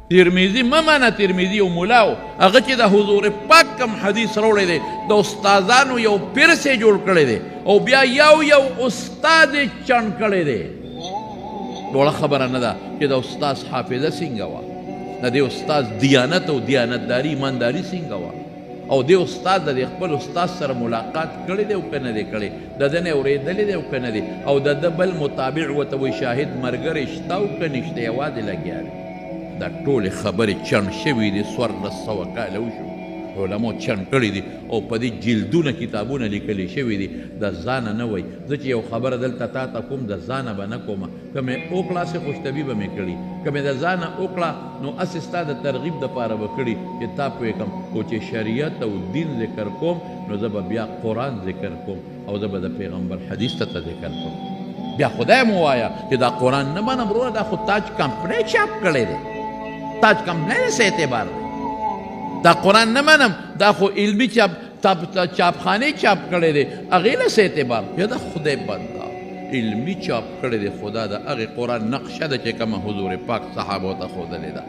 ترمذي مه منه ترمذي یو ملاو هغه چې د حضور پاک کم حدیث راوړی دی د استادانو یو پرس یې جوړ کړی دی او بیا یو استاد یې چڼ کړی دی وړه خبره نه ده چې د استاد حافظه څنګه وه د دې استاد دیانت او دیانتداري ایمانداري څنګه وه او دې استاد د خپل استاد سره ملاقات کړی دی او که نه دی کړی د ده نه اورېدلی دی او که نه دی او د ده بل متابع ورته وایي شاهد ملګری شته او که نشته یوازې لګیا دی دا ټولې خبرې چڼ شوي دي 1400 کاله وشو علماء چڼ کړي دي او په دې جلدونه کتابونه لیکلي شوي دي د ځانه نه وایي زه چې یو خبره دلته تا ته کوم د ځانه به نه کومه که مې وکړه هسې خوشطبي به مې کړي که مې د ځانه وکړه نو هسې ستا د ترغیب دپاره به کړي چې تا پوه کړم خو چې شریعت او دین ذکر کوم نو زه به بیا قرآن ذکر کوم او زه به د پیغمبر حدیث ته ذکر کوم بیا خدای مو وایه چې دا قرآن نه منم وروره دا خو تاج کمپنۍ چاپ کړی دی تاج کمپنۍ سے اعتبار دی دا قرآن نه منم دا خو علمي چاپخانې چاپ کړی دی هغې نه څه اعتبار یا د خدای بنده علمي چاپ کړی دی خدا د هغې قرآن نقشه ده چې کومه حضور پاک صحابو ته ښودلې ده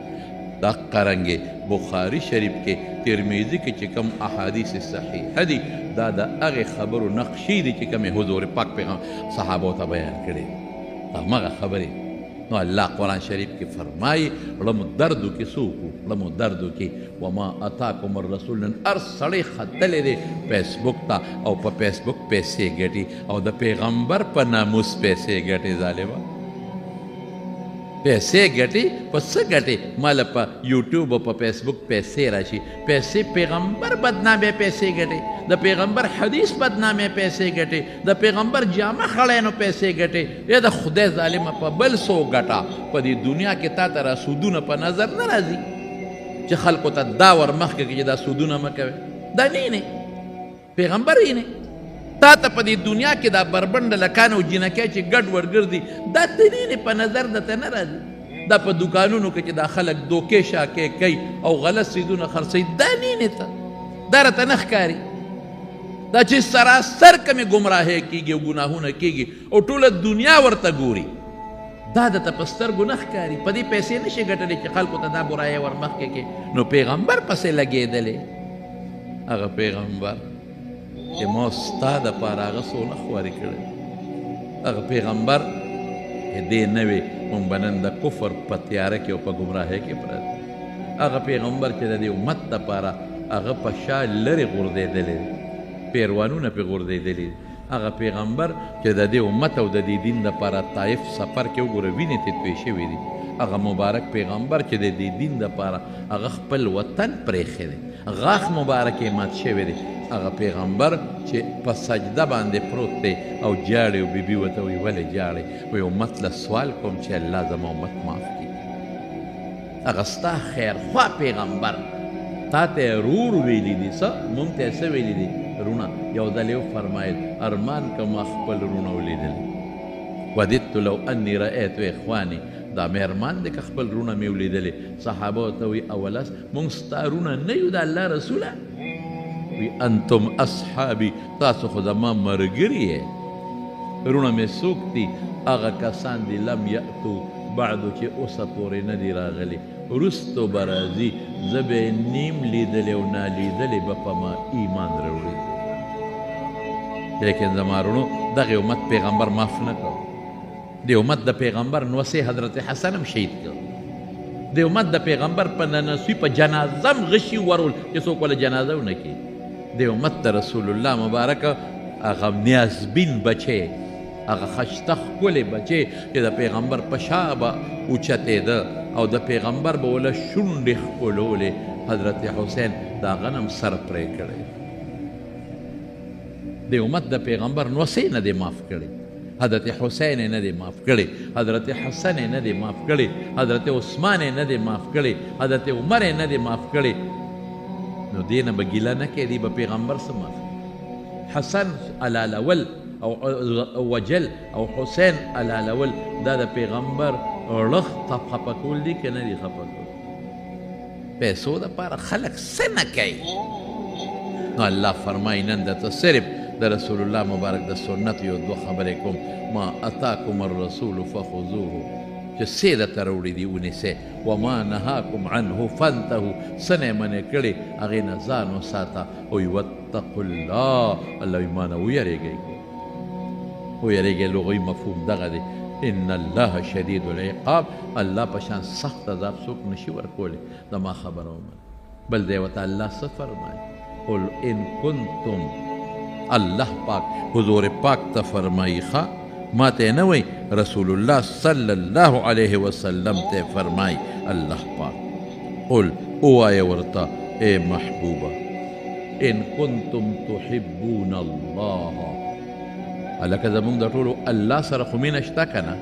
دا قرنګې بخاري شریف کې ترمیزي کې چې کوم احادیث صحیحه دي دا د هغې خبرو نقشې دي چې کومې حضور پاک صحابو ته بیان کړي همغه خبرې نو الله قرآن شریف کې فرمایي ړمو دردو کې څوک ړمو دردو کې وما اتاکم الرسول نن هر سړی ختلی دی فیسبوک ته او په فیسبوک پیسې ګټي او د پیغمبر په ناموس پیسې ګټي ظالمه پیسې ګټي په څه ګټي مال په یوټیوب او په فیسبوک پیسې راشي پیسې پیغمبر بدنامې پیسې ګټي د پیغمبر حدیث بدنامې پیسې ګټي د پیغمبر جامه خړی نو پیسې ګټي یا د خدای ظالمه په بل څو ګټه په دې دنیا کې تا ته را سودونه په نظر نه راځي چې خلکو ته دا ور مخکې کړي چې دا سودونه مه کوئ دا نه پیغمبر یې نه تا ته په دې دنیا کې دا بربنډه لکان او جینکۍ چې ګډ ورګرځي دا تنینې په نظر درته نه راځي دا په دوکانونو کې چې دا خلک دوکې شاکې کوي او غلط څیزونه خرڅوي دا نینې ته دا راته نه ښکاري دا چې سراسر کمې ګمراهۍ کېږي او ګناهونه کېږي او ټوله دنیا ورته ګوري دا درته په سترګو نه ښکاري په دې پیسې نشي ګټلی چې خلکو ته دا برایه ور مخکې کې نو پیغمبر پسې لګېدلی هغه پیغمبر چې ما ستا دپاره هغه څونه خواري کړی هغه پیغمبر چې دې نه وې مونږ به نن د کفر په تیاره کې او په ګمراهۍ کې پراته هغه پیغمبر چې د دې امت دپاره هغه په شا لرې غورځېدلی دی پیروانونه پرې غورځېدلي دي هغه پیغمبر چې د دې امت او د دې دین دپاره طایف سفر کې وګوره وینې ترې توی شوي دي هغه مبارک پیغمبر چې د دې دین دپاره هغه خپل وطن پرېښی دی غاښ مبارک یې مات شوی دی هغه پیغمبر چې په سجده باندې پروت دی او جاړي او بیبي ورته وایي ولې جاړې وایي امت له سوال کوم چې الله زما امت معاف کړي هغه ستا خیرخوا پیغمبر تا ته رور ویلی دي څه مونږ ته څه ویلی دي رونه یو ځل یې وفرمایل ارمان که ما خپل رونه ولیدل وددت لو انی رأیت اخواني دا مې ارمان دی که خپل رونه مې ولیدلې صحابه ورته وایي اولس مونږ ستا رونه نه یو د الله رسوله وی انتم اصحابی تاسو خو زما ملګري یې رونه مې څوک دي هغه کسان دي لم یأتو بعدو چې اوسه پورې نه دي راغلي وروستو به راځي زه به یې نیم لیدلی او نالیدلی به په ما ایمان راوړي لیکن زما رونو دغې امت پیغمبر معاف نه کړ د امت د پیغمبر نوسې حضرت حسن هم شهید کړ د امت د پیغمبر په ننسوي په جنازه هم غشي ورول چې څوک وله جنازه ونه کړي د امت د رسول الله مبارک هغه نیازبین بچی هغه خشته ښکلې بچی چې د پیغمبر په شا به اوچتېده او د پیغمبر به وله شونډې ښکلولې حضرت حسین د هغه نه هم سر پرې کړی د امت د پیغمبر نوسې نه دی معاف کړی حضرت حسین نه دی معاف کړی حضرت حسن نه دی معاف کړی حضرت عثمان نه دی معاف کړی حضرت عمر نه دی معاف کړی نو دې نه به ګیله نه کوي دی به پیغمبر څه معاف حسن علالول او وجل او حسین علالول دا د پیغمبر رخ خفه کول دي که نه دي خفه کول پیسو دپاره خلک څه نه کوي نو الله فرمایي نن درته صرف د رسول الله مبارک د سنت یو دوه خبرې کوم ما اتاکم الرسول فخذوه چې څه درته راوړي دي ونیسئ وما نهاکم عنه فانتهو څه نه یې منې کړې هغې نه ځان وساته وایي واتقوا الله الله وایي ما نه ویرېږئ ویرېږئ لغوي مفهوم دغه دی ان الله شدید العقاب الله په شان سخت عذاب څوک نشي ورکولی زما خبره ومنه بل دی ورته الله څه فرمایي قل ان کنتم الله پاک حضور پاک ته فرمایي ښه ما ته نه وایي رسول الله صلی الله علیه وسلم ته فرمایي الله پاک قل ووایه ورته ای محبوبه ان کنتم تحبون الله هلکه زمونږ د ټولو الله سره خو مینه شته که نه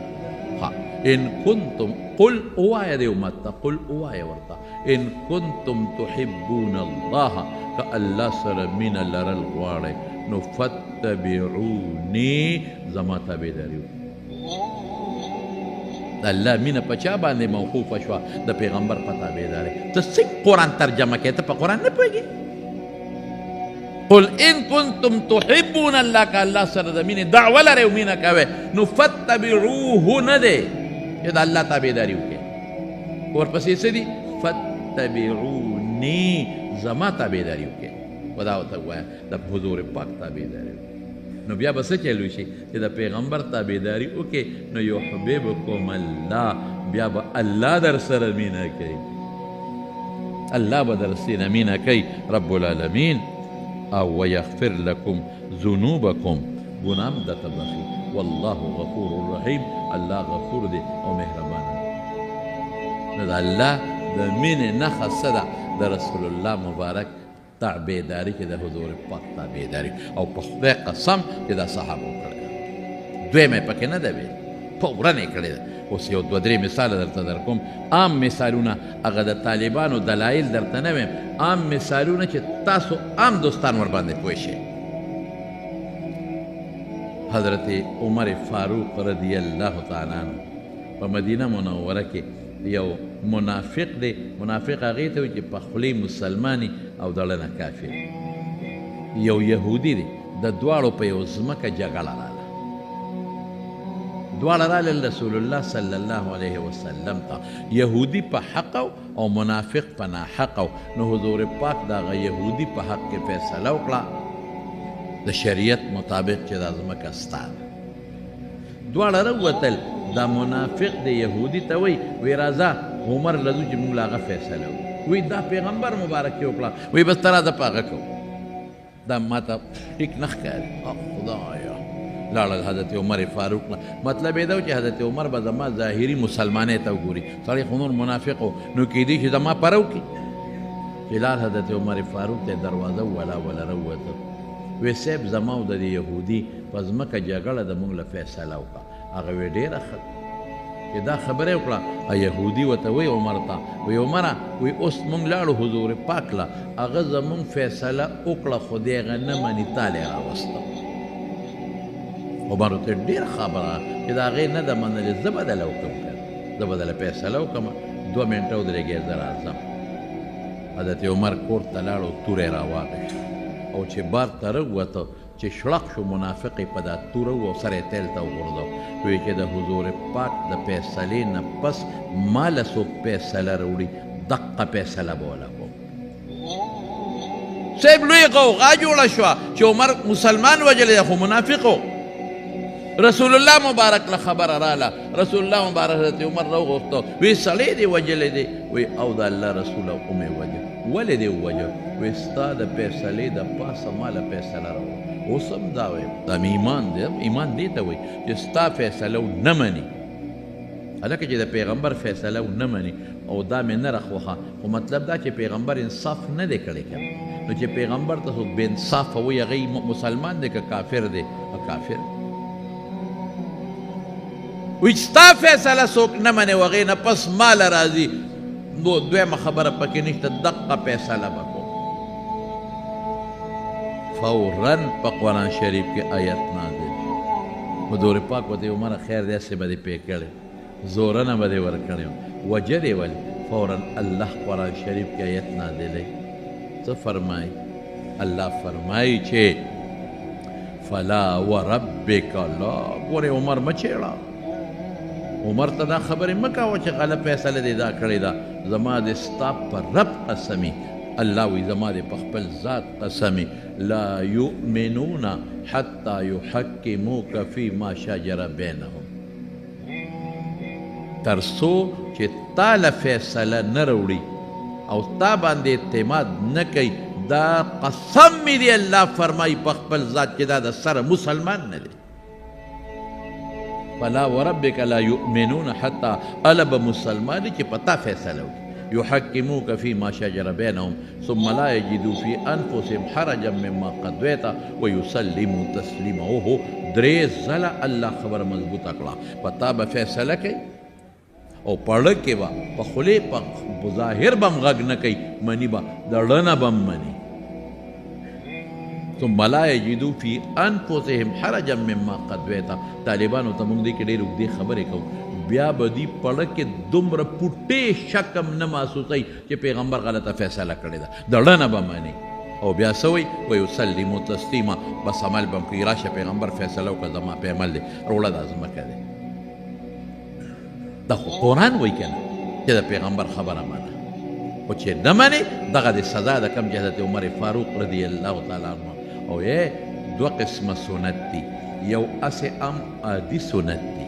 ان کنتم قل ووایه دې امت ته قل ووایه ورته ان کنتم تحبون الله که الله سره مینه لرل غواړئ نو فتبعوني زما تابعداري د الله مینه په چا باندې موقوفه شوه د پیغمبر په تابعداري ته څنګه قرآن ترجمه کوې ته په قرآن نه پوهېږې قل ان کنتم تحبون الله که الله سره د مینې دعوه لرئ او مینه کوئ نو فتبعوه نه دی چې د الله تابعداري وکړئ ورپسې څه دي فتبعوني زما تابعداري وکړئ و دا ورته ووایه د حضور پاک تابعداري وکړئ نو بیا به څه چل وشي چې د پیغمبر تابعداري وکړئ نو یحببکم الله بیا به الله در سره مینه کوي الله به در سره مینه کوي رب العالمین او ویغفر لکم ذنوبکم گناهم درته بخي والله غفور رحیم الله غفور دی او مهربان نو د الله د مینې نښه څه ده د رسول الله مبارک تابعداري کې د حضور پاک تابعداري او په خدای قسم چې دا صحابو کړی دویمه یې پکې نه ده ویل فورا یې کړې ده اوس یو دوه درې مثاله درته در کوم عام مثالونه هغه د طالبانو دلایل درته نه ویم عام مثالونه چې تاسو عام دوستان ورباندې پوه شئ حضرت عمر فاروق رضی الله تعالی عنه په مدینه منوره کې یو منافق دی منافق هغې ته وایي چې په خولې مسلماني او دړنه کافر یو یهودي دی د دواړو په یو ځمکه جګړه راله دواړه رالل رسول الله صلی الله علیه وسلم ته یهودي په حق او منافق په ناحق نو حضور پاک د هغه یهودي په حق کې فیصله وکړه د شریعت مطابق چې دا ځمکه ستا ده دواړه راووتل دا منافق د یهودي ته وایي وی راځه عمر لځو چې موږ له هغه فیصله وکړو وی دا پیغمبر مبارک یې وکړه وی بس ته راځه په هغه کوو دا ما ته ټیک نه ښکاري خدایه لاړل حضرت عمر فاروق نه مطلب یې دا و چې حضرت عمر به زما ظاهري مسلمانۍ ته وګوري سړی خو نور منافق و نو کیدی چې زما پره وکړي چې لاړ حضرت عمر فاروق ته دروازه ولا راووته وی صاحب زما او د دې یهودي په ځمکه جګړه د موږ له فیصله وکړه هغه وی ډېره ښه چې دا خبره یې وکړه یهودي ورته وی عمر ته وی عمره وی اوس موږ لاړو حضور پاک له هغه زموږ فیصله وکړه خو دې هغه نه مني تاله یې راوسته عمر ورته ډېره خبره چې د هغې نه ده منلې زه به دله وکړم زه به دله فیصله وکړم 2 منټه ودرېږې زه راځم حضرت عمر کور ته لاړ او توره یې راواغېست او چې بار ته راووته چې شړق شو منافق په دا توره او سره یې تیل ته وغورځو وایي چې د حضور پاک د فیصلې نه پس ما له څوک فیصله راوړي دقه فیصله به وله کوم صاحب لوی غوغا جوړه شوه چې عمر مسلمان وجلی دی خو منافق و رسول الله مبارک له خبره راله رسول الله مبارک حضرت عمر راوغوښته وی سړی دی وجلی دی وی او د الله رسول ومې وجل ولې دې ووجل وی ستا د فیصلې د پاسه ما له فیصله راوړه اوس هم دا وایم دا مې ایمان دی ایمان دې ته وایي چې ستا فیصله نه مني هلکه چې د پیغمبر فیصله نه مني او دا مې نه راخوښه خو مطلب دا چې پیغمبر انصاف نه دی کړی که نو چې پیغمبر ته څوک بې انصافه وایي هغه مسلمان دی که کافر دی کافر وی ستا فیصله څوک نه منې و هغې نه پس ماله راځي نو دویمه خبره پکې نشته دقه فیصله به کوم فوراً په قرآن شریف کې آیت نازل حضور پاک ورته عمره خیر دی هسې به دې پې کړی زورنه به دې ورکړی وجه دې ولې فوراً الله قرآن شریف کې آیت نازلی څه فرمایي الله فرمایي چې فلا وربک لا ګورې عمر مه چېړه عمر ته دا خبرې مه کوه چې غلط فیصله دې دا کړې ده زما د ستا په رب قسمي الله وی زما د په خپل ذات قسمي لا یؤمنون حتی یحکموک فیما شجر بینهم تر څو چې تا له فیصله نه راوړي او تا باندې اعتماد نه کوي دا قسم مې دی الله فرمایي په خپل ذات چې دا د سره مسلمان نه دی فلا وربک لا یؤمنون حتی الب مسلمان چې پتا فیصله وکړي یحکموک فیما شجر بینهم ثم لا یجدوا فی انفسهم حرجا مما قضیت ویسلموا تسلیما اوهو درې ځله الله خبره مضبوطه کړه پتا به فیصله کوي او پړه کې به په خولې په ظاهر به هم غږ نه کوي مني به د ړنه به هم مني ثم لا یجدوا فی انفسهم حرجا مما قضیت طالبانو ته موږ دې کې ډېرې اوږدې خبرې کوو بیا به دې پړه کې دومره پوټې شک هم نه محسوسوي چې پیغمبر غلطه فیصله کړې ده د ړنه به مني او بیا څه وایي ویسلمو تسلیما بس عمل به هم کوي راشه پیغمبر فیصله وکړه زما په عمل دی روړه دا ځمکه دی دا خو قرآن وایي که نه چې د پیغمبر خبره منه خو چې نه منې دغه د سزا د کم چې حضرت عمر فاروق رضی الله تعالی عنه او دوه قسمه سنت دي یو اسې ام عادي سنت دي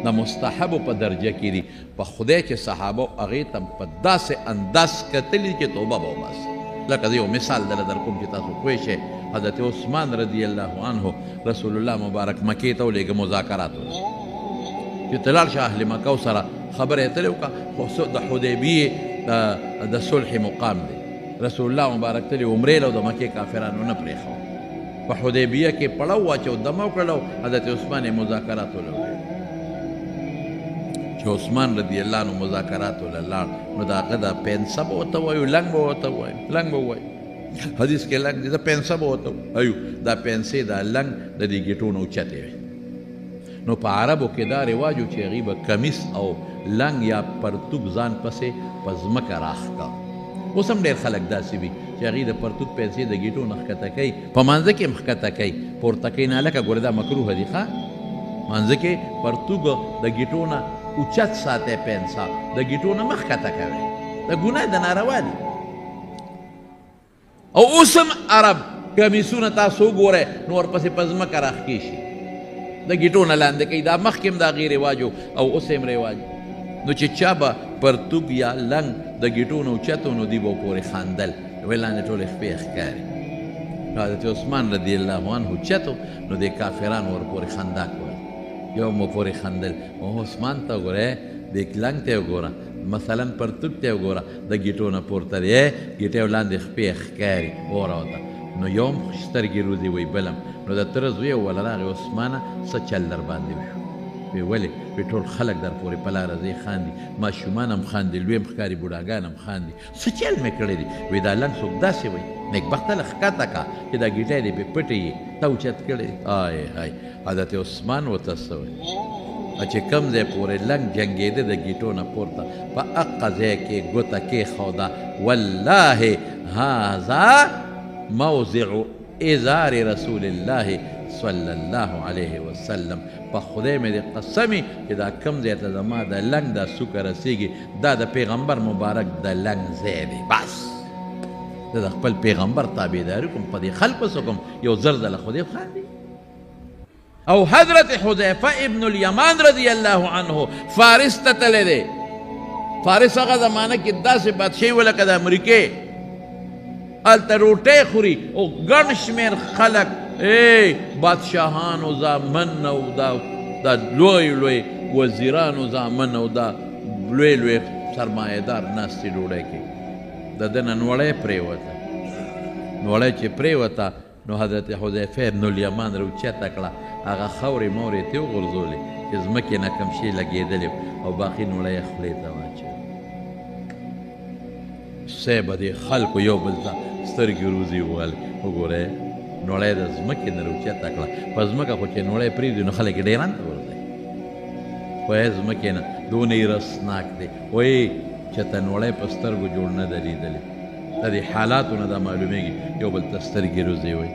د مستحبو په درجه کې دي په خدای چې صحابه هغې ته په داسې انداز کتلي چې توبه به وباسي لکه زه یو مثال دله در کوم چې تاسو پوه شئ حضرت عثمان رضی الله عنه رسول الله مبارک مکې ته ولېږه مذاکرات چې ته لاړ شه اهل مکه سره خبره یې تلې وکړه خو د حدیبیې د صلح مقام دی رسول الله مبارک تلې عمرې له د مکې کافرانو نه پرېښود په حدیبیه کې پړاو واچو دمه وکړلو حضرت عثمان یې مذاکراتو له چې عثمان رضی الله عنه مذاکراتو له لاړ نو د هغه دا پنسه به ورته وایو لنګ به ورته وایو لنګ به وایو حدیث کې لنګ دی دا پنسه به ورته وایو دا پنسې دا لنګ د دې ګیټو نه اوچتې وي نو په عربو کې دا رواج و چې هغوی به کمیس او لنګ یا پرتوګ ځان پسې په ځمکه راښکه اوس هم ډېر خلک داسې وي چې هغوی د پرتوګ پیسې د ګیټو نه ښکته کوي په مانځه کې هم ښکته کوي پورته کوي نه لکه ګوره دا مکروه دي ښه مانځه کې پرتوګ د ګیټو نه اوچت ساتئ پنسه د ګیټو نه مه ښکته کوئ د ګناه د ناروا دي او اوس هم عرب کمیسونه تاسو وګورئ نو ورپسې په ځمکه راښکې شي د ګیټو نه لاندې کوي دا مخکې هم د هغې رواج او اوس هم رواج نو چې چا به پرتوګ یا لنګ د ګیټو نه اوچت و نو دوی به پورې خندل ویل لاندې ټولې خپې ښکاري نو حضرت عثمان رضی الله عنه اوچت نو د کافرانو ورپورې خندا کول یو مو پورې خندل او عثمان ته وګوره د لنګ ته وګوره مثلا پرتوګ ته وګوره د ګیټو نه پورته دی ګیټې ولاندې خپې ښکاري وراوته نو یو هم سترګې روزي وی بلم نو د تره زوی وله راغی عثمانه څه چل در باندې وشو وی ولې وی ټول خلک در پورې په لاره ځای خاندي ماشومان هم خاندي لوی هم ښکاري بوډاګان هم خاندي څه چل مې کړی دی وی دا لنګ څوک داسې وی نیکبخته له ښکته کا چې دا ګیټۍ دې پې پټې یې تا اوچت کړی آی های حضرت عثمان ورته څه وی چې کوم ځای پورې لنګ جنګېده د ګیټو نه پورته په هغه ځای کې ګوته کېښوده والله هذا موضع ازار رسول الله صلی الله علیه وسلم په خدای مې د قسمي چې دا کوم ځای ته زما د لنګ دا څوکه رسېږي دا د پیغمبر مبارک د لنګ ځای دی بس زه د خپل پیغمبر تابعداري کوم په دې خلکو څه کوم یو زر ځله خدای خاندي او حضرت حذیفه ابن الیمان رضی الله عنه فارس ته تللی دی فارس هغه زمانه کې داسې بادشاهي وه لکه د امریکې هلته روټۍ خوري او ګڼ شمېر خلک بادشاهانو زامن او دا لوی لوی وزیرانو زامن او دا لوی لوی سرمایهدار ناستې ډوډۍ کې د ده نه نوړۍ پرېوته نوړۍ چې پرېوته نو حضرت حذیفه ابن الیمان راوچته کړه هغه خورې مورې ترې وغورځولې چې ځمکې نه کم شی لګېدلې او باقي نوړۍ یې خولې ته واچوي سی به دې خلکو یو بل ته سترګې روزي وویل وګورئ نوړۍ د ځمکې نه راوچته کړه په ځمکه خو چې نوړۍ پرېږدي نو خلک یې ډېران ته ورځي وایي ځمکې نه دونه یې رسناک دی وایي چې ته نوړۍ په سترګو جوړ نه ده لیدلې د دې حالاتو نه دا معلومیږي یو بل ته سترګې روزي وایي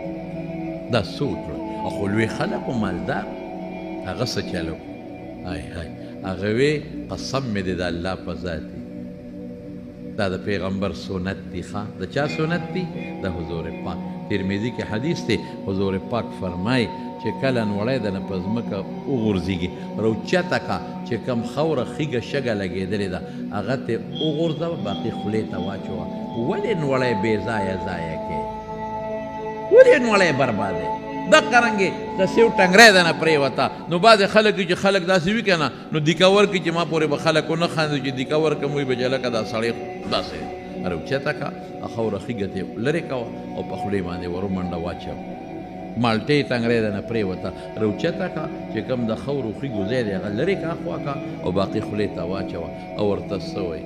دا څه وکړه خو لوی خلک و مالدار هغه څه چلو های های هغه وی قسم مې دی د الله په ذات دا د پیغمبر سنت دی ښه د چا سنت دی د حضور پاک ترمذي کې حدیث دی حضور پاک فرمای چې کله نوړی د نه په ځمکه وغورځېږي راوچته کا چې کم خوره خیږه شګه لګېدلې ده هغه ته وغورځوه باقي خولې ته واچوه ولې نوړی بې ځایه ضایع کوې ولې نوړی بربادوې دقه رنګې د سیو ټنګری ده نه پرېوته نو بعضې خلک چې خلک داسې وي که نه نو دیکه ورکړي چې ما پورې به خلک ونه خاندي چې دیکه ورکړم وایي به چې هلکه دا سړی داسې راوچته کا خوره خیږه ته لرې کوه او په خولې باندې ورو منډه واچوه مالټې تنګری ده نه پرېوته راوچته کا چې کوم د خورو خیږو ځای دی هغه لرې کا خوا کا او باقي خولې ته واچوه او ورته څه وایي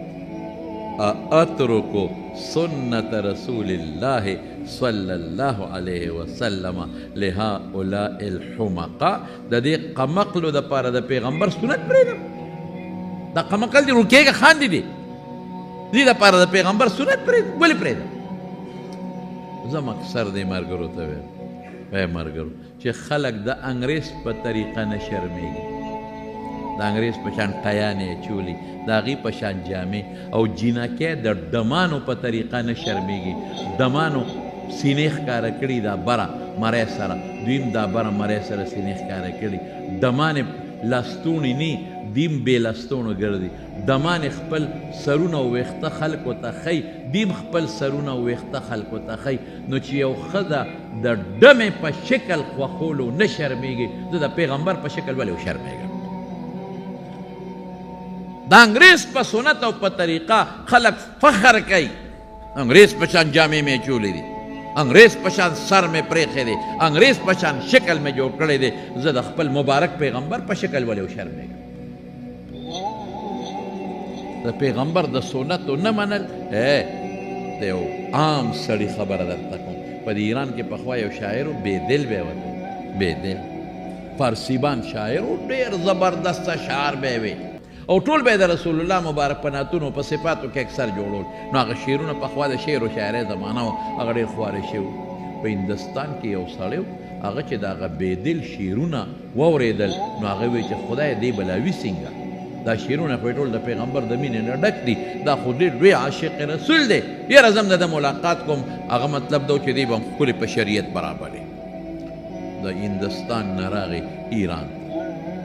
اترکو سنت رسول الله صلی الله علیه وسلم لهؤلاء الحمقا د دې قمقلو دپاره د پیغمبر سنت پرېږدم دا قمقل دي روکېږه خاندي دي دې دپاره د پیغمبر سنت پرېږدم ولې پرېږدم زم اکثر دې ملګرو ته ویم ای ملګرو چې خلک د انګریز په طریقه نه شرمېږي د انګریز په شان ټیانې چولي د هغې په شان جامې او جینکې د ډمانو په طریقه نه شرمېږي ډمانو سینې ښکاره کړي دا بره مری سره دویم دا بره مری سره سینې ښکاره کړي ډمانې لستوڼې نی دیم بې لستوڼو ګرځي ډمانې خپل سرونه او ویښته خلکو ته ښیي دیم خپل سرونه او ویښته خلکو ته ښیي نو چې یو ښځه د ډمې په شکل خوښولو نه شرمېږي زه د پیغمبر په شکل ولې وشرمېږم د انګریز په سنت او په طریقه خلک فخر کوي انګریز په شان جامې مې چولې دي انګریز په شان سر مې پرېښی دی انګریز په شان شکل مې جوړ کړی دی زه د خپل مبارک پیغمبر په شکل ولې وشرمېږم د پیغمبر د سنتو نه منل د یو عام سړي خبره درته کوم په د ایران کې پخوا یو شاعر و بېدل به یې ورته بېدل فارسیبان شاعر و ډېر زبردسته شعر به یې وی او ټول به د رسول الله مبارک په نعتونو په صفاتو کې اکثر جوړول نو هغه شعرونه پخوا د شعر و شاعرۍ زمانه و هغه ډېر خواره شوي په هندوستان کې یو سړی و هغه چې د هغه بېدل شعرونه واورېدل نو هغه وی چې خدای دې بلاوي څنګه دا شعرونه خو ټول د پیغمبر د مینې نه ډک دي دا خو ډېر لوی عاشق رسول دی یاره زه هم د ملاقات کوم هغه مطلب دا و چې دی به ښکلې په شریعت برابر دی د هندوستان نه راغی ایران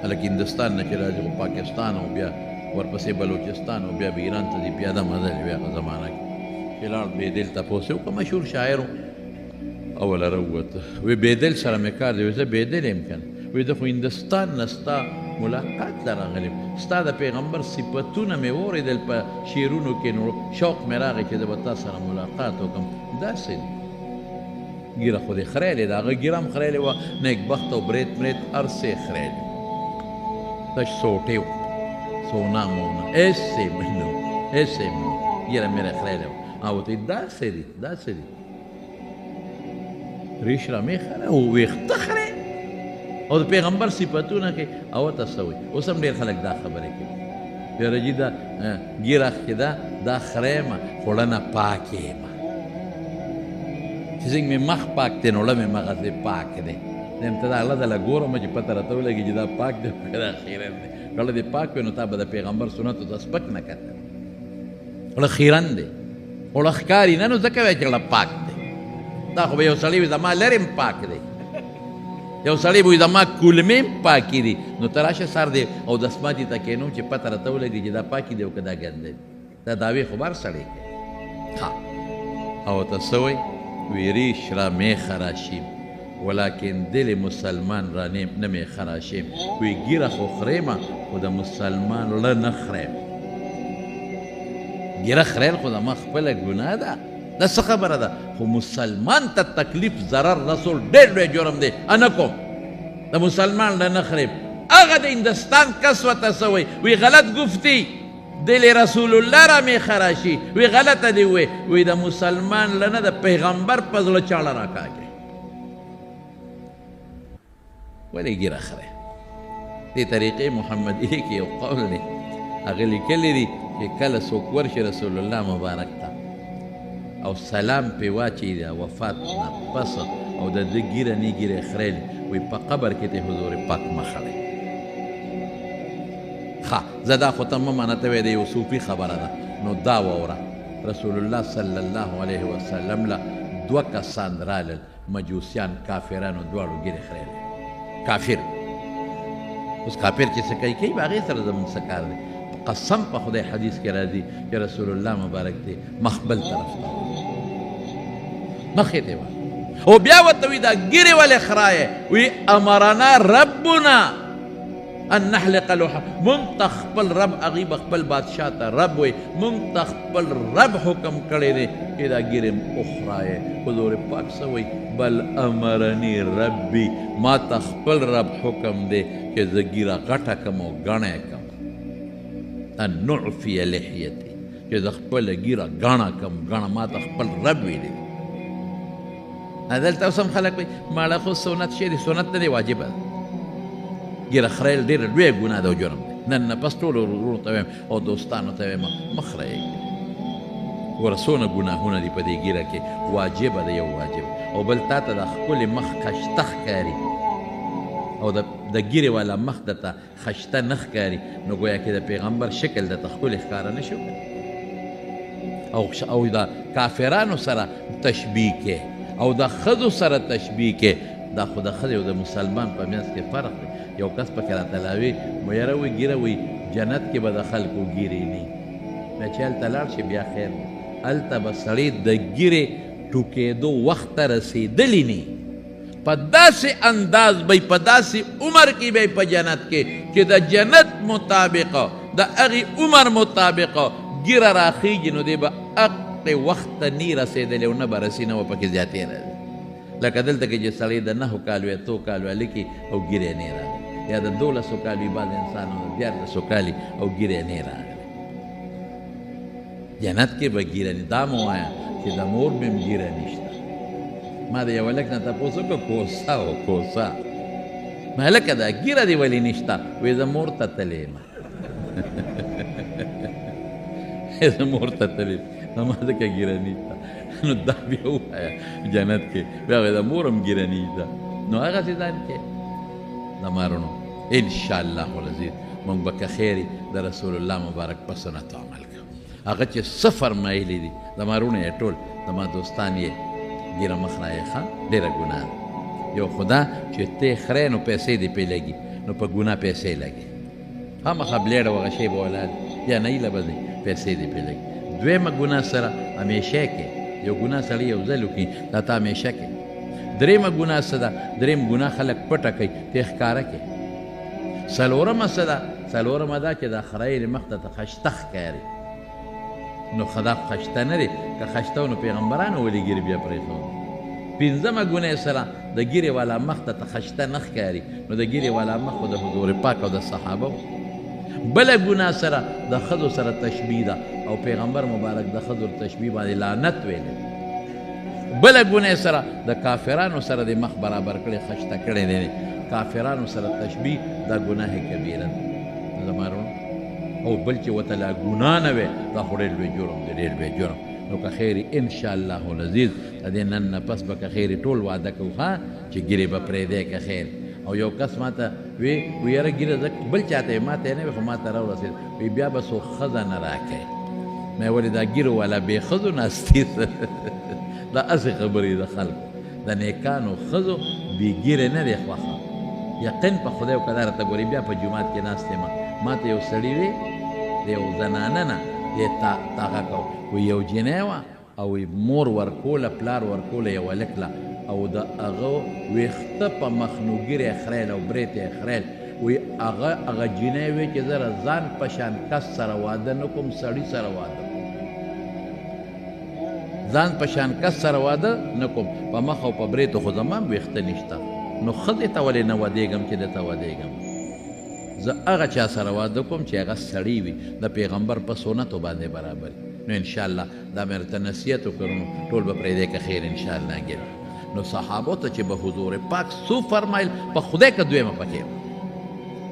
هلکه هندوستان نه چې راځي خو پاکستان او بیا ورپسې بلوچستان او بیا به ایران ته ځي بیا دا مزه وي هغه زمانه کې چې لاړ بېدل تپوس یې وکړه مشهور شاعر و اوله راووته وی بېدل سره مې کار دی وی زه بېدل یم که نه وی زه خو هندوستان نه ستا ملاقات ته راغلی یم ستا د پیغمبر صفتونه مې واورېدل په شعرونو کې نو شوق مې راغی چې زه به تا سره ملاقات وکړم داسې دی ګیره خو دې خریلې ده هغه ګیره هم خریلې وه نیکبخت او برید مرید هر څه یې خریلې داش سوټې و سونا مونا ایسې منو ایسې منو ګیره مې راخریلې وه او ته داسې دي داسې دي ریش را مې خره او ویښته خرې او د پیغمبر صفتونه کوي او ته څه وایي اوس هم ډېر خلک دا خبرې کوي یاره جي دا ګیره کې دا خره یم خوړه نه پاک یم چې څنګه مې مخ پاک دی نو له مې مغزې پاک دی نیم ته دا الله تعالی ګورم چې پته راته ولګي چې دا پاک دی که دا خیرن دی کله دې پاک وي نو تا به د پیغمبر سنتو ته سپک نه کتل اوړه خیرن دی اوړه ښکاري نه نو ځکه وایي چې اوړه پاک دی دا خو به یو سړی وي زما لرې هم پاک دی یو سړی به وي زما کولمې هم پاکې دي نو ته راشه سر دی او دسماتي ته کښېنوم چې پته راته ولګي چې دا پاکې دی او که دا ګنده دی دا دعوې خو بر سړی کوي ښه او ته څه وایي وی ریش را می خراشیم ولیکن دل مسلمان را نمی خراشیم وی گیره خو خریم خو د مسلمان له نه خریم گیره خریل خو د ما خپله ګناه ده دا څه خبره ده خو مسلمان ته تکلیف ضرر رسول ډېر لوی جرم دی انا کوم د مسلمان له نه خریم هغه د هندوستان کس ورته څه وایي وی غلط گفتی دل رسول الله را می خراشی وی غلطه دی وی د مسلمان لنه د پیغمبر په زړه چاړه راکاږي ولې ګیره خره دې طریقې محمدیه کې یو قول دی هغه لیکلی دی چې کله څوک ورشي رسول الله مبارک ته او سلام پې واچوي د وفات نه پس او د ده ګیره نه ګیره خریلي وی په قبر کې د حضور پاک مخه دی زه دا خو ته مه منه ته وایې د یو صوفي خبره ده نو دا واوره رسول الله صلی الله علیه وسلم له 2 کسان رالل مجوسیان کافرانو دواړو ګیرې خریلې کافر اوس کافر چې څه کوي کوي به هغې سره زمونږ څه کار دی قسم په خدای حدیث کې راځي چې رسول الله مبارک دی مخ بل طرف ته مخې ته او بیا ورته وي دا ګیرې ولې خرایې وی امرنا ربنا ان نحلق لوحه مونږ ته خپل رب هغې به خپل بادشاه ته رب وی مونږ ته خپل رب حکم کړی دی چې دا ګیرې وخرایې حضور پاک څه وی بل امرني ربي ما ته خپل رب حکم دی چې زه ګیره غټه کم او ګڼه کم ان نعفي لحیتي چې زه خپله ګیره ګڼه کم ګڼه ما ته خپل رب ویلی دی دلته اوس هم خلک وایي ماړه خو سنت شی دی سنت نه دی واجبه ده ګیره خریل ډېره لویه ګناه ده او جرم دی نن نه پس ټولو وروڼو ته وایم او دوستانو ته وایم مه خریږئ ګوره څونه ګناهونه دي په دې ګیره کې واجبه ده یو واجب او بل تا ته د ښکلې مخ خشته ښکاري او د ګیرې والا مخ درته خشته نه ښکاري نو ګویا کې د پیغمبر شکل درته ښکلې ښکاره نه شي او د کافرانو سره تشبیه کې او د ښځو سره تشبیه کې دا خو د ښځې او د مسلمان په منځ کې فرق دی یو کس پکې راته لاوي مو یاره وی ګیره وی جنت کې به د خلکو ګیرې نه بیا چې هلته لاړ شي بیا خیر هلته به سړی د ګیرې ټوکېدو وخت ته رسېدلی نه په داسې انداز به په داسې عمر کې به په جنت کې چې د جنت مطابقه د هغې عمر مطابقه ګیره راخیږي نو دی به هغې وخت ته نه رسېدلی او نه به رسي نه به پکې زیاتې راځي لکه دلته کې چې سړی د 9 کالو یا 2 کالو هلکې او ګیرې نه راغلی یا د 12 کالو بعض انسانو د 14 کالي او ګیرې نه راغلی جنت کې به ګیره نه دا مو وایه چې د مور به هم ګیره نشته ما د یو هلک نه تپوس وکړه کوسه و کوسه ما هلکه دا ګیره دې ولې نشته وایي زه مور ته تللی یم زه مور ته تللی یم ما ځکه ګیره نشته نو دا بیا ووایه جنت کې بیا وایي د مور هم ګیره نشته نو هغسې ځان کې د مارونو انشاءالله العزیز موږ به که خیر د رسول الله مبارک په سنتو عمل کوو هغه چې څه فرمایلی دي د مارونو یې ټول زما دوستان یې ګیره مخ رایې ښه ډېره ګناه ده یو خو دا چې ته یې خرې نو پیسې دې پرې لګي نو په ګناه پیسې لګي خامخا بلیډه وغه شی به ولاد یا نیله به دی پیسې دې پرې لګي دویمه ګناه سره همیشه کې یو ګناه سړی یو ځل وکړي دا ته همیشه کې درېیمه ګناه څه ده درېیم ګناه خلک پټه کوي ته یې ښکاره کې څلورمه څه ده څلورمه دا چې دا خرایې مخ ته خشته ښکاري نو خدا خشته نه دی که خشته و نو پیغمبرانو ولې ګیرې بیا پرېښود پنځمه ګناه سره د ګیرې والا مخ ته خشته نه ښکاري نو د ګیرې والا مخ خو د حضور پاک او د صحابه و بله ګناه سره د ښځو سره تشبیه ده او پیغمبر مبارک د ښځو تشبیه باندې لعنت ویلی بله ګناه سره د کافرانو سره د مخ برابر کړی خشته کړی دی کافرانو سره تشبیه دا ګناه کبیره ده زمارو او بل چې ورته لا ګناه نه وی دا خو ډېر لوی جرم دی ډېر لوی جرم نو که خیر انشاءالله العزیز د دې نن نه پس به که خیر ټول واده کوو ښه چې ګیرې به پرېږدی که خیر او یو کس ما ته وی یاره ګیره زه بل چاته ما ته یې نه وي خو ما ته راورسېد وی بیا به څوک ښځه نه راکوي ما ولې دا ګیرو والا بې ښځو ناستي دا هسې خبرې د خلکو د نیکانو ښځو بې ګیرې نه دی خوښه یقین په خدای او که دا راته ګورې بیا په جومات کې ناست یم ما ته یو سړي وی د یو زنانه نه دې تاغه کو وی یو جنۍ وه او مور ورکوله پلار ورکوله یو هلک له او د هغه ویښته په مخنوګیرې خریل او برېت یې خریل وی هغه جنۍ وی چې زه ځان په شان کس سره واده نه کوم سړي سره واده ځان په شان کس سره واده نه کوم په مخ او په برېتو خو زما هم ویښته نشته نو ښځې ته ولې نه ودېږم چې دته ودېږم زه هغه چا سره واده کوم چې هغه سړی وي د پیغمبر په سنتو باندې برابر نو انشاءالله دا مې ورته نصیحت وکړو نو ټول به پرېږدی که خیر انشاءالله ګیر نو صحابو ته چې به حضور پاک څو فرمایل په خدای که دویمه پکې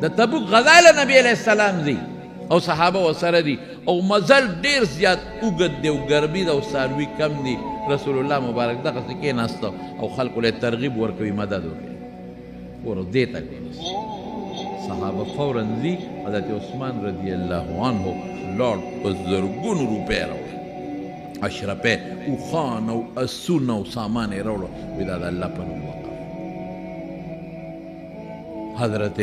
د تبوک غزا له نبي علیه السلام ځي او صحابه ورسره دي او مزل ډېر زیات اوږد دی او ګرمي ده او څاروي کم دي رسول الله مبارک دغسې کېناسته او خلکو له ترغیب ورکوي مدد وکړي ګورو دې ته صحابه فوراً ځي حضرت عثمان رضی الله عنه لاړ په زرګونو روپۍ راوړه اشرفې اوښان او اسونه او سامان یې راوړه وایي دا د الله په نوم وقف حضرت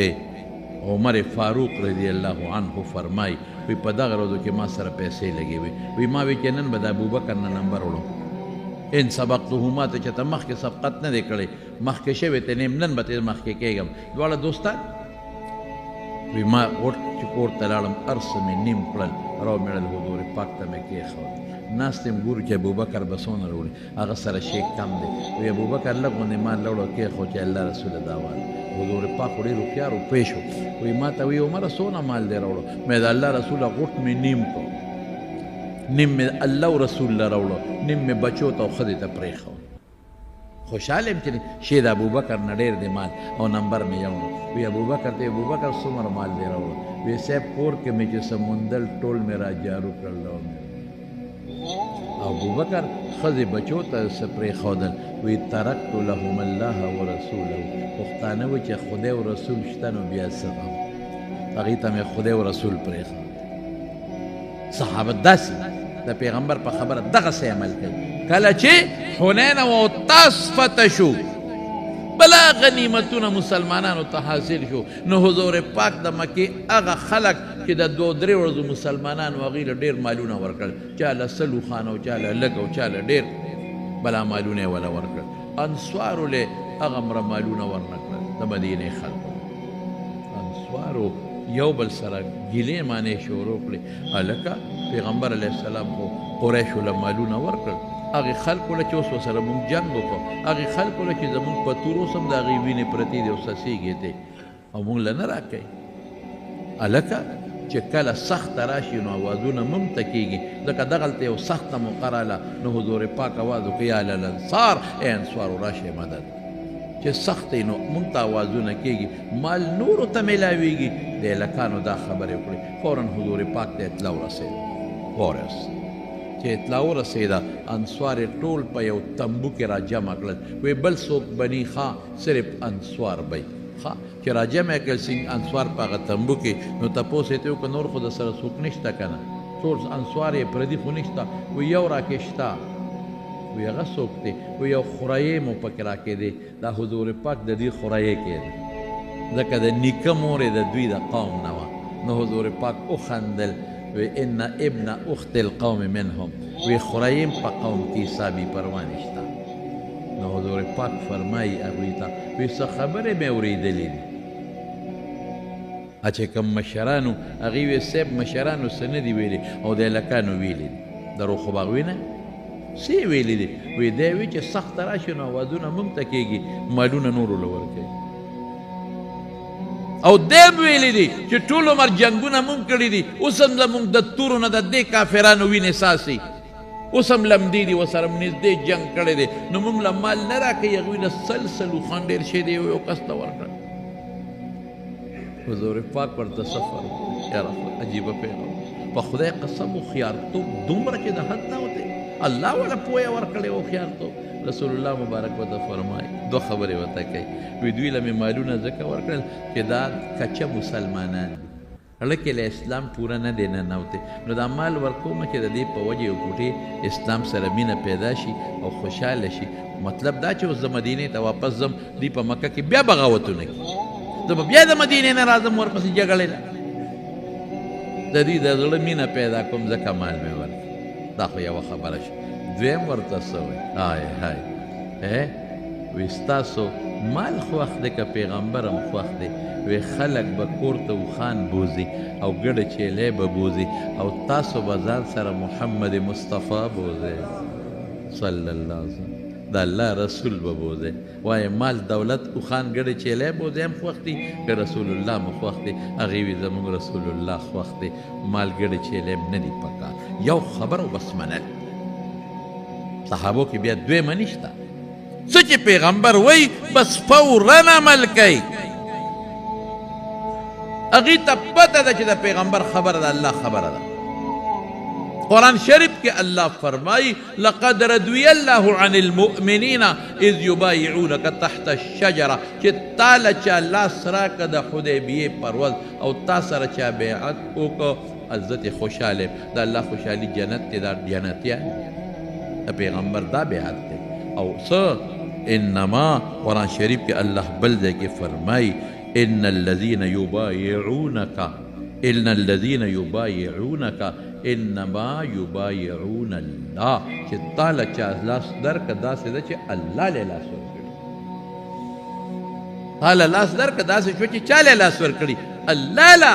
عمر فاروق رضی الله عنه فرمای وی په دغه ورځو کې ما سره پیسې لګې وي ما وی چې نن به د ابوبکر نه نمبر وړو ان سبقته ما ته چې ته مخکې سبقت نه دی کړی مخکې شوی ته نیم نن به ته مخکې کېږم دواړه دوستان وی ما چې کور ته لاړم هر څه مې نیم کړل راومېړل حضور پاک ته مې کېښود ناست یم ګورو چې ابوبکر به څونه راوړي هغه سره شیک کم دی وی ابوبکر لږ غوندې مال راوړه کېښود چې الله رسوله دا وایي حضور پاک ډېر هوښیار و پوه شو وایي ما ته وایي عمره څونه مال دی راوړو مې د الله رسوله غوټ مې نیم کړو نیم مې الله او رسول له راوړو نیم مې بچو ته او ښځې ته پرېښود خوشحاله یم چې شی د ابوبکر نه ډېر دی مال او نمبر مې یوړو وی ابوبکر ته ابوبکر څومره مال دی راوړو وی صاحب کور کې مې چې سمندل ټول مې را جارو کړل او ابوبکر ښځې بچو ته څه پرېښودل وی ترکت لهم الله ورسوله پښتانه وایي چې خدای او رسول شته نو بیا څه غم هغې ته مې خدای او رسول پرېښود صحابه داسې د پیغمبر په خبره دغسې عمل کوي کله چې حنین او طاس فتح شو بلا غنیمتونه مسلمانانو ته حاصل شو نو حضور پاک د مکې هغه خلک چې د 2-3 ورځو مسلمانانو هغوی له ډېر مالونه ورکړل چا له 100 اوښان او چا له لږ او چا له ډېر بلا مالونه یې وله ورکړل انصارو له هغه مره مالونه ورنه کړل د مدینې خلکو انصارو یو بل سره ګیلې مانې شروع کړې هلکه پیغمبر علیه السلام خو قریشو له مالونه ورکړل هغې خلکو له چې اوس ورسره مونږ جنګ وکړو هغې خلکو له چې زمونږ په تور اوس هم د هغې وینې پرتې دي او څڅېږې دی او مونږ له نه راکوي هلکه چې کله سخته راشي نو اوازونه مونږ ته کېږي ځکه دغلته یو سخته موقع راله نو حضور پاک اواز وکړي یا للانصار ای انصارو راشئ مدد چې سخت نو مونږ ته اوازونه کېږي مال نورو ته میلاویږي د هلکانو دا خبرې وکړي فوراً حضور پاک ته اطلاع ورسېده فورس چې اطلاع ورسېده انصار یې ټول په یو تمبو کې را جمع کړل وی بل څوک بني ښه صرف انصار بی ښه چې را جمع کړل انصار په هغه تمبو کې نو تپوس یې ته وکړه نور خو د سره څوک نشته که نه ټول انصار یې پردي خو نشته وی یو راکې شته وی هغه څوک دی وی یو خورایې مو پکې راکې دی دا حضور پاک د دې خورایې کې دی ځکه د نیکه مور یې د دوی د قوم نه وه نو حضور پاک وخندل وی ان ابن اخت القوم منهم وی خوراییم په قوم کې حسابي پروا نشته نو حضور پاک فرمایي هغوی ته وی څه خبرې مې اورېدلې دي چې کوم مشرانو هغې وی صاحب مشرانو څه نه دي ویلي او د هلکانو ویلي دي درو خو به هغوی نه څه یې ویلي دي وی دی وی چې سخته راشي نو اوازونه مونږ ته کېږي مالونه نورو له ورکوي او دیم ویلی دی چې ټول عمر جنگونه مونږ کړي دي اوس هم زمونږ د تورو نه د دې کافرانو وینې ساسي اوس هم لمدې دي ورسره نږدې جنګ کړی دی نو مونږ له مال نه راکوي هغوی له سل اوښان ډېر شی دی یو کس ته ورکړه حضور پاک ورته سفر یاره عجیبه پیغام په خدای قسم هوښیارتوب دومره چې د حد نه وتی الله وله پویه ورکړې هوښیارتوب رسول الله مبارک ورته فرمایي دوه خبرې ورته کوي وی دوی له مې مالونه ځکه ورکړل چې دا کچه مسلمانان دي هلکې له اسلام پوره نه دی ننوتی نو دا مال ورکومه چې د دې په وجه یو ګوټې اسلام سره مینه پیدا شي او خوشحاله شي مطلب دا چې اوس د مدینې ته واپس ځم دوی په مکه کې بیا بغاوتونه کړي زه به بیا د مدینې نه راځم ورپسې جګړې ده د دوی د زړه مینه پیدا کوم ځکه مال مې ورکړي دا خو یوه خبره شوه دویم ورته څه وایي های های وی ستاسو مال خوښ دی که پیغمبر هم خوښ دی وی خلک به کور ته اوښان بوځي او ګډه چیلی به بوځي او تاسو به ځان سره محمد مصطفی بوځئ صلی الله علیه وسلم د الله رسول به بوځئ وایي مال دولت اوښان ګډه چیلی بوځي هم خوښ دي که رسول الله مو خوښ دی هغې وي زموږ رسول الله خوښ دی مال ګډه چیلی هم نه دي پکار یو خبر او بس منل صحابو کې بیا دویمه نشته څه چې پیغمبر وای بس فوراً عمل کوي هغې ته پته ده چې د پیغمبر خبره ده الله خبره ده قرآن شریف کے اللہ فرمائی لقد رضی اللہ عن المؤمنین اذ یبایعونک تحت الشجرہ کہ تالا چا لاس راک دا حدیبیہ پروز او تا سر چا بیعت اوکو عزت خوشحالے دا اللہ خوشحالی جنت تے دا جنتیا دا پیغمبر دا بیعت تے او انما قرآن شریف کے اللہ بلدے کے فرمائی ان الذین یبایعونک انما یبایعون اللہ کہ تالا چا لاس در کا دا سے دا چا اللہ لے لاس ورکڑی تالا لاس در کا دا سے چا چا لے لاس ورکڑی اللہ لا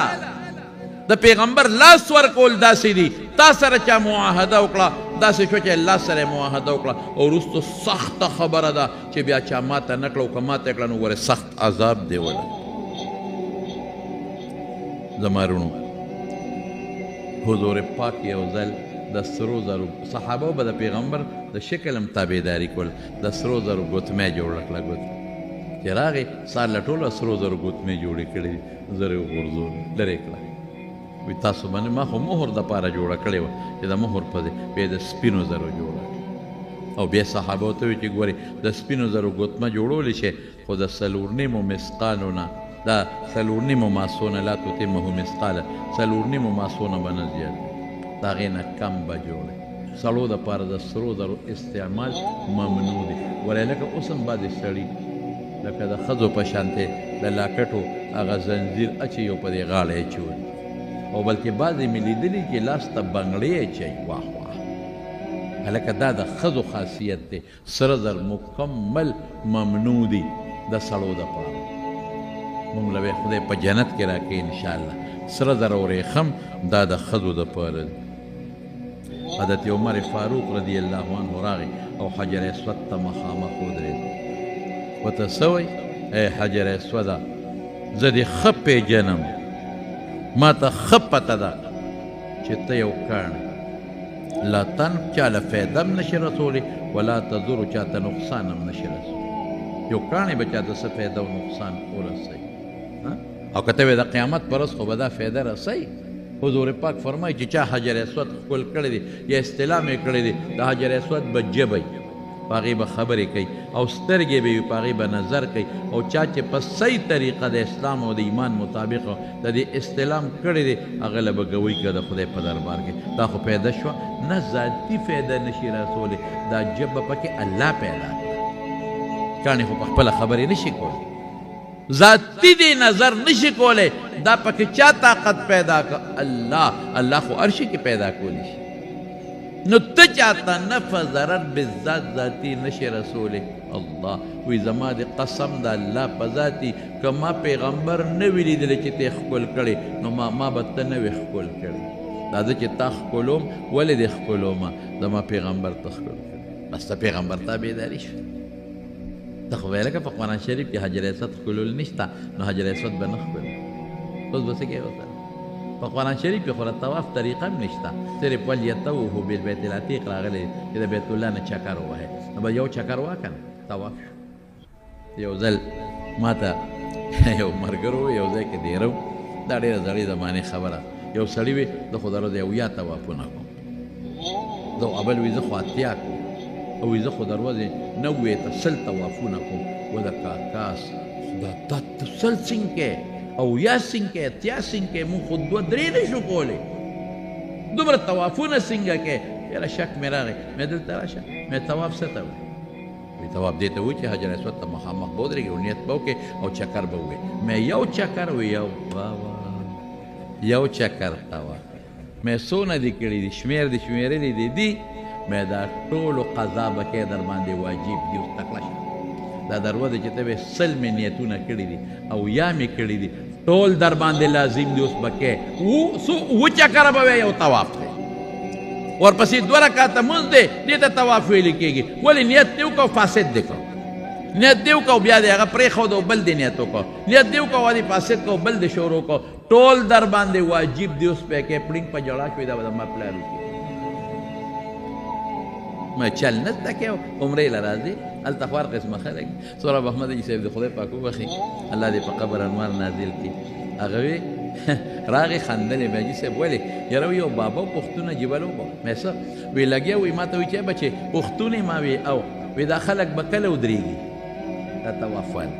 دا پیغمبر لاس ورکول دا سی دی تا سر چا معاہدہ اکڑا دا سے چا اللہ سر معاہدہ اکڑا اور اس تو سخت خبر دا چا بیا چا ماتا نکڑا کا ماتا اکڑا نو ورے سخت عذاب دے ولا زمارونو حضور پاک یو ځل د سرو زرو صحابه به د پیغمبر د شکل هم تابعداري کول د سرو زرو ګوتمې جوړه کړه ګوت چې راغې سار له ټولو سرو زرو ګوتمې جوړې کړې زر یې وغورځول لرې کړه وایي تاسو باندې ما خو مهر دپاره جوړه کړې وه چې د مهر په ځای بیا د سپینو زرو جوړه کړه او بیا صحابه ورته وایي چې ګورې د سپینو زرو ګوتمه جوړولی شي خو د څلورنیمو مسقالو نه دا څلورنیمو ماسونه لا تتمه مثقاله څلورنیمو ماسونه به نه زیات د هغې نه کم به جوړی سړو دپاره د سرو زرو استعمال ممنوع دی ولې لکه اوس هم بعضې سړي لکه د ښځو په شانتې د لاکټو هغه زنځیر اچوي او په دې غاړه یې اچوي او بلکې بعضې مې لیدلي چې لاس ته بنګړې اچوي واه واه هلکه دا د ښځو خاصیت دی سره زر مکمل ممنوع دی د سړو دپاره مونږ له خدای په جنت کې راکړي انشاءالله سره زر او ریخم دا د ښځو دپاره دی حضرت عمر فاروق رضی الله عنه راغی او حجر اسود ته مخامخ ودرېد ورته څه وایي ای حجر اسوده زه دې ښه پېژنم ما ته ښه پته ده چې ته یو کاڼی لا تن چاله فایده هم نشي رسولی ولا تضر چاته نقصان هم نشي رسولی یو کاڼی به چاته څه فایده او نقصان ورسوي او کته وی د قیامت پر ورځ خو به دا فایده رسوي حضور پاک فرمایي چې چا حجر اسود ښکل کړی دی یا استلام یې کړی دی د حجر اسود به ژبی په هغې به خبرې کوي او سترګې به وي په هغې به نظر کوي او چا چې په صحیح طریقه د اسلام او د ایمان مطابق د دې استلام کړی دی هغه له به ګوی که د خدای په دربار کې دا خو پیدا شوه نه ذاتي فایده نشي رسولی دا ژبه پکې الله پیدا کړه کاڼي خو په خپله خبرې نشي کولی ذاتی دی نظر نشی کولے دا پکی چا طاقت پیدا کر اللہ خو عرشی کی پیدا کولی شی نو تا چاہتا نفع ضرر بالذات ذاتی نشی رسول اللہ وی زما دی قسم دا اللہ پا ذاتی کہ ما پیغمبر نوی لیدلی چی تی خکل کردی نو ما بتا نوی خکل کردی دا دا چی تا خکلوم ولی دی خکلوم دا ما پیغمبر تا خکل کردی بس تا پیغمبر تا بیداری شد تا خو ویلکه په قرآن شریف کې حجر اسود ښکلول نشته نو حجر اسود به نه ښکلي اوس به څه کوې ورسره په قرآن شریف کې خو د طواف طریقه هم نشته صرف ولیطوفوا بالبیت العتیق راغلی چې د بیت الله نه چکر ووهئ نو به یو چکر ووهه که نه طواف شو یو ځل ما ته یو ملګرو یو ځای کې دیره و دا ډېره زړې زمانې خبره یو سړي وي زه خو د ورځې 80 طوافونه کوم زه اول وي زه خو 80 کوم او زه خو دروازې 90 ته 100 طوافونه کوم و د کاکاس دا ته 100 څنګه او یا څنګه اتیا څنګه مونږ خو 2-3 نشو کولی دومره طوافونه څنګه کې یاره شک مې راغی مې دلته راشه مې طواف څه ته وایي طواف دې ته وایي چې حجر اسود ته مخامخ به ودرېږي او نیت به وکړې او چکر به ووایي مې یو چکر وی یو چکر طواف مې څونه دي کړي دي شمېر دي شمېرلي دي میں دا ټولو قضا بکې در باندې واجب دي اوس تکړه شه دا دروازه چې ته به 100 مې نیتونه کړي دي او یا مې کړي دي ټول در باندې لازم دي اوس بکې و چکر به یو طواف دی ورپسې 2 رکعاته مونځ دی دې ته طواف ویل کېږي ولې نیت دې وکړو فاسد دې کړو نیت دې وکړو بیا دې هغه پرېښود او بل دې نیت وکړو نیت دې وکړو ولې فاسد کړو بل دې شروع کړو ټول در باندې واجب دي اوس پکې پړینګ په جړا شوې دا به زما پلار وکړي ما چل نسته کې عمرې له راځي هلته خوار قسمه خلک سوراب احمد جي صاحب د خدای پاک وبخي الله دې په قبر انوار نازل کړي هغه وی راغې خندلې مې حاجي صاحب ولې یاره یو بابا پښتون عجیبه لوبه مې څه وی لګیا وی ما ته وی چې بچې پښتون ما وی او وی دا خلک به کله ودرېږي دا طواف ویل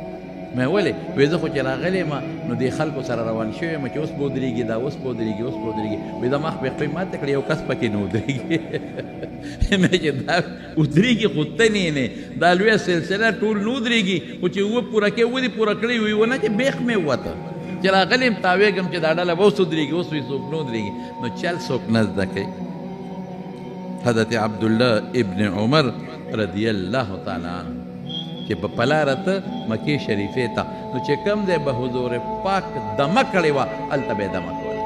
مې ولې وی زه خو چې راغلی یم نو دې خلکو سره روان شوی یم چې اوس به ودرېږي دا اوس به ودرېږي اوس به ودرېږي وی دا مخ بیخپې ماته کړې یو کس پکې نه ودرېږي مې چې دا ودرېږي خو ته نه دا لویه سلسله ټول نه ودرېږي خو چې اووه پوره کې ودې پوره کړی وي ونه چې بیخ مې ووته چې راغلی یم تاویږم چې دا ډله به اوس ودرېږي اوس وی څوک نه ودرېږي نو چل څوک نه زده کوي حضرت عبدالله ابن عمر رضی الله تعالی عنه چې په پلاره ته مکې شریفې ته نو چې کوم دی به حضور پاک دمه کړې وه هلته به یې دمه کوله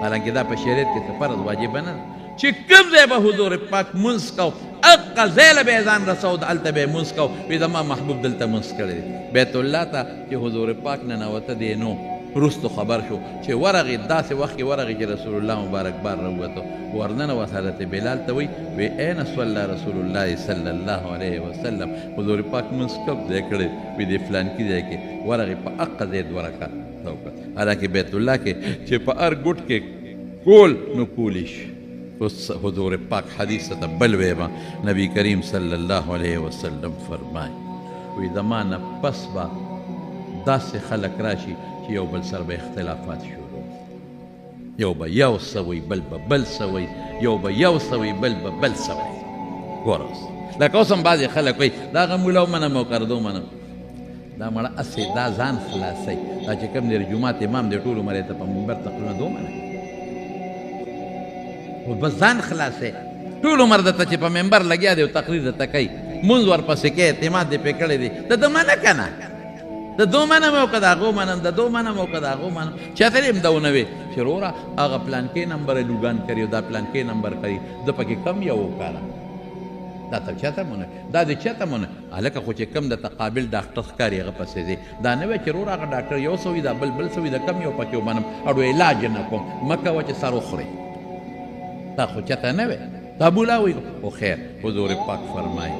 حالانکې دا په شریعت کې څه فرض واجبه نه ده چې کوم ځای به حضور پاک مونځ کو هغه ځای له به یې ځان رسو هلته به یې مونځ کو وي زما محبوب دلته مونځ کړی دی بیت الله ته چې حضور پاک ننوته دی نو وروستو خبر شو چې ورغې داسې وخت کې ورغې چې رسول الله مبارک بار راووتو ورننوت حضرت بلال ته وی وی این صلی رسول الله صلی الله علیه وسلم حضور پاک مونځ کب ځای کړی وی د فلانکي ځای کې ورغې په هغه ځای دوه رکعت وکړه حالانکې بیت الله کې چې په هر ګوټ کې کول نو کولی شي اوس حضور پاک حدیث ته بل ویما نبی کریم صلی الله علیه وسلم فرمای وی زما نه پس به داسې خلک راشي چې یو بل سره به اختلافات شروع یو به یو سوی بل به بل سوی یو به یو سوی بل به بل سوی ګوره اوس لکه اوس هم بعضې خلک وایي دا هغه مولا ومنم او کردو منم دا مړه هسې دا ځان خلاصوي دا چې کوم دی جومات امام دی ټول عمر یې ته په منبر تقریرونه دو منه خو بس ځان خلاصوي ټول عمر درته چې په منبر لګیا دی او تقریر درته کوي مونځ ورپسې کوي اعتماد دې پرې کړی دی د ده منه که نه د دو منم او که د هغو منم د دو منم او که د هغو منم چاته دې هم ده ونه وې چې وروره هغه پلانکې نمبر یې لوګان کړي او دا پلانکې نمبر کړي ده پکې کم یو وکړه دا ته چاته مونه دا دې چاته مونه هلکه خو چې کم درته قابل ډاکټر ښکاري هغه پسې دی دا نه وی چې وروره هغه ډاکټر یو سوي دا بل سوي د کم یو پکې ومنم اړو علاج نه کوم مه کوه چې سر وخورې دا خو چاته نه وی دا بولا وی خو خیر حضور پاک فرمایي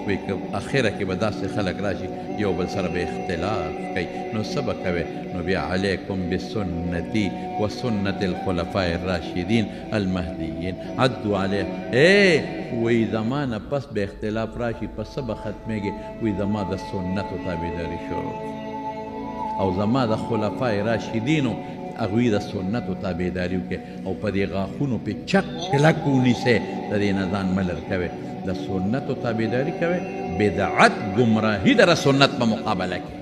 وی که اخره کې به داسې خلک راشي یو بل سره به اختلاف کوي نو څه به کوې نو بیا علیکم بسنتي و سنت الخلفاء الراشدین المهدیین عدوا علیه وی زما نه پس به اختلاف راشي په څه به ختمېږي وی زما د سنتو تابعداري شروع او زما د خلفاء راشدینو هغوی د سنتو تابعداري وکړي او په دې غاښونو پې چک کلک ونیسئ د دې نه ځان مه لر کوئ د سنتو تابعداري کوي بدعت گمراهي در سنت په مقابله کې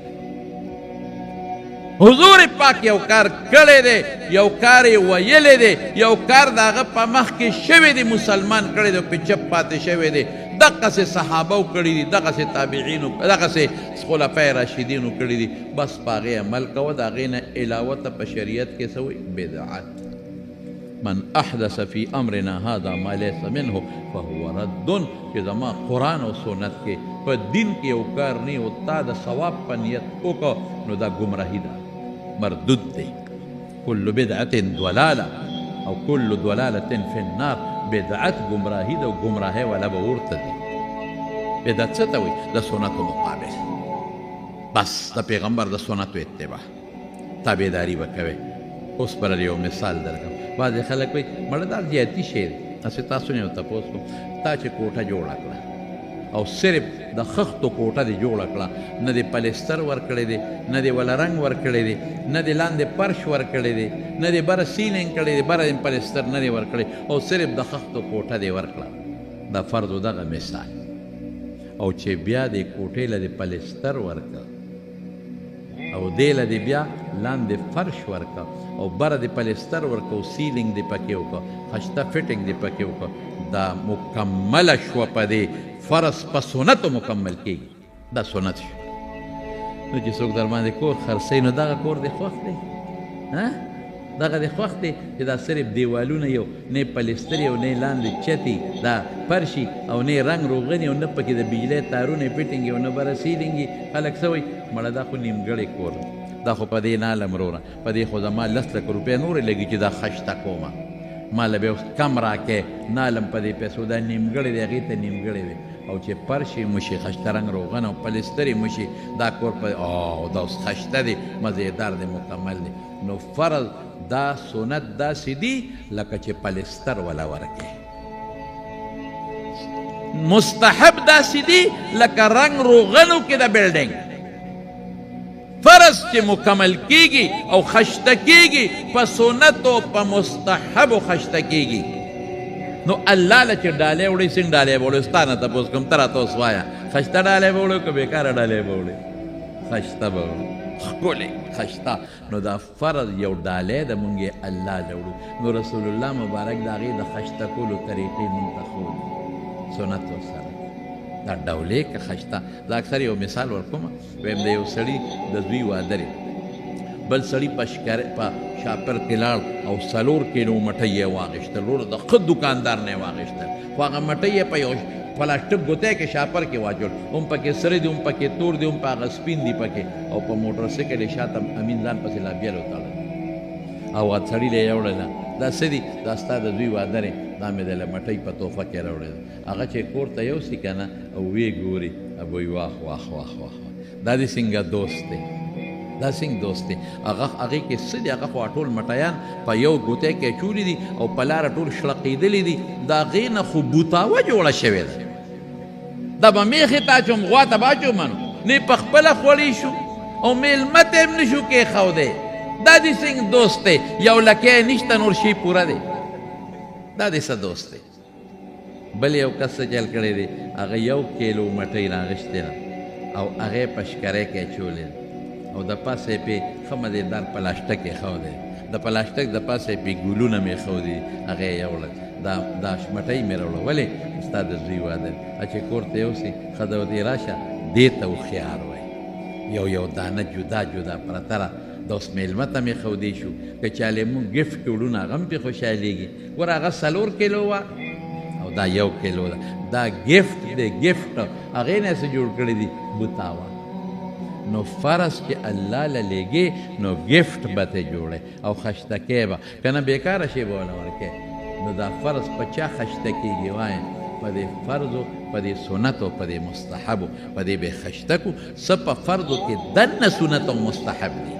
حضور پاک یو کار کړی دی یو کار یې ویلی دی یو کار د هغه په مخ کې شوی دی مسلمان کړی دی پې چپ پاتې شوی دی دغسې صحابو کړي دي دغسې تابعینو دغسې خلفای راشدینو کړي دي بس په هغې عمل کوه د هغې نه علاوه ته په شریعت کې څه وایي بدعت من احدث فی امرنا هذا ما لیس منه فهو رد چې زما قرآن او سنت کې په دین کې یو کار نه او تا د ثواب په نیت وکړه نو دا ګمراهي ده مردود دی کل بدعة ضلاله او کل ضلالة فی النار بدعت ګمراهي ده او ګمراهۍ والا به ورته دي بدعت څه ته وایي د سنتو مقابل بس د پیغمبر د سنتو اتباع تابعداري به کوئ اوس پر یو مثال درکړم بعضې خلک وایي مړه دا زیاتي شی دی هسې تاسو نه یو تپوس کوم تا چې کوټه جوړه کړه او صرف د خښتو کوټه دې جوړه کړه نه دې پلستر ورکړی دی نه دې وله رنګ ورکړی دی نه دې لاندې فرش ورکړی دی نه دې بره سیلینګ کړی دی بره پلستر نه دې ورکړی او صرف د خښتو کوټه دې ورکړه د فرضو دغه مثال او چې بیا دې کوټې له دې پلستر ورکړه او دې له دې بیا لاندې فرش ورکړه او بره د پلستر ورکړه او سیلینګ دې پکې وکړه خشته فټینګ دې پکې وکړه دا مکمله شوه په دې فرض په سنتو مکمل کېږي دا سنت شو نو چې څوک در باندې کور خرڅوي نو دغه کور دې خوښ دی دغه دې خوښ دی چې دا صرف دیوالونه یو نه پلستر او نه لاندې چتي دا فرشي او نه رنګ روغني او نه پکې د بجلۍ تارونه فټینګ او نه بره سیلینګ خلک څه وایي مړه دا خو نیمګړی کور دا خو په دې نه عالم وروره په دې خو زما 10 لک روپۍ نورې لګي چې دا خشته کومه ما له به اوس کم راکې نه عالم په دې پیسو دا نیمګړی دی هغې ته نیمګړی دی او چې پرشي مشي خشته رنګ روغن او پلسترې مشي دا کور په دا اوس خشته دی مزېدار دی مکمل دی نو فرض دا سنت داسې دي لکه چې پلستر ولا ورکې مستحب داسې دي لکه رنګ روغنو کې د بلډینګ فرض چې مکمل کیږي او خشته کیږي په سنت او په مستحب خشته کیږي نو الله له چې ډالۍ وړي څنګه ډالۍ به وړي ستا نه تپوس کوم ته راته اوس وایه خشته ډالۍ به وړي که بېکاره ډالۍ به وړي خشته به وړي ښکلې خشته نو دا فرض یو ډالۍ ده مونږ یې الله له وړو نو رسول الله مبارک د هغې د خشته کولو طریقې مونږ ته ښودي سنت ورسره دا ډولې که خشته دا اکثر یو مثال ورکوم ویم د یو سړي د زوی واده دی بل سړي په شاپر کې لاړ او 4 کیلو مټۍ یې واخیستل وروره د ښه دوکاندار نه یې واخیستل خو هغه مټۍ یې په یو پلاستیک ګوتی کې شاپر کې واچول هم پکې سره دي هم پکې تور دي هم په هغه سپین دي پکې او په موټر سایکل یې شاته امین ځان پسې لا بیل وتړل او سړي له یې وړله دا څه دي دا ستا د دوی واده دی دا مې د له مټۍ په تحفه کې راوړې ده هغه چې کور ته یوسي که نه او ویې ګوري ابوی واخ واخ واخ واخ دا دې څنګه دوست دی دا څنګه دوست دی هغې کې څه دي هغه خو ټول مټیان په یو ګوتی کې اچولي دي او په لاره ټول شړقېدلي دي د هغې نه خو بوتاوه جوړه شوې ده دا به میخې ته اچوم غوا ته به اچومنو نه په خپله خوړی شو او میلمه ته هم نشو کېښودی دا دې څنګه دوست دی یو لکی نشته نور شي پوره دی دا دې څه دوست دی بل یو کس څه چل کړی دی هغه 1 کیلو مټۍ راغښتې ده او هغې په شکرۍ کې اچولې ده او د پاسه یې پې ښه مزېدار پلاستیک ایښودی د پلاستیک د پاسه یې پې ګلونه مې ایښودي هغې یې یوړل دا مټۍ مې راوړه ولې ستا د زوی واده دی چې کور ته یوسې ښځه ورته راشه دې ته هوښیار وایي یو دانه جدا جدا پرته ده دا اوس میلمه ته مې ښودی شو که چالې مونږ ګفټ وړو نو هغه هم پې خوشحالېږي ګوره هغه 4 کیلو وه او دا 1 کیلو ده دا ګفټ دی ګفټ هغې نه څه جوړ کړي دي بوتاوه نو فرض چې الله له لیږې نو ګفټ به ته جوړی او خشتکې به که نه بېکاره شی به وله ورکې نو دا فرض په چا خشته کېږي وایم په دې فرضو په دې سنتو په دې مستحبو په دې به خشته کو څه په فرضو کې دننه سنت او مستحب دي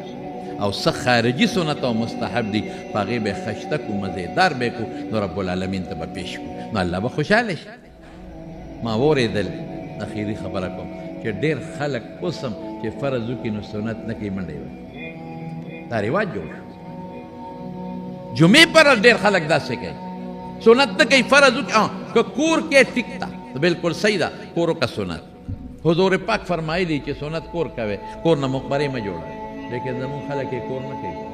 او څه خارجي سنت او مستحب دي په هغې به خشته کو مزېدار به کو نو رب العالمین ته به پیش کو نو الله به خوشحاله شي ما واورېدل اخیري خبره کوم چې ډېر خلک اوس هم چې فرض وکړي نو سنت نه کوي منډې وهي دا رواج جوړ شو جمعې پر ډېر خلک داسې کوي سنت نه کوي فرض وکړي که کور کې ټیک ده بالکل صحیح ده کور وکړه سنت حضور پاک فرمایلی چې سنت کور کوي کور نه مقبرې مه جوړوئ لیکن زمون خلک یې کور نه کوي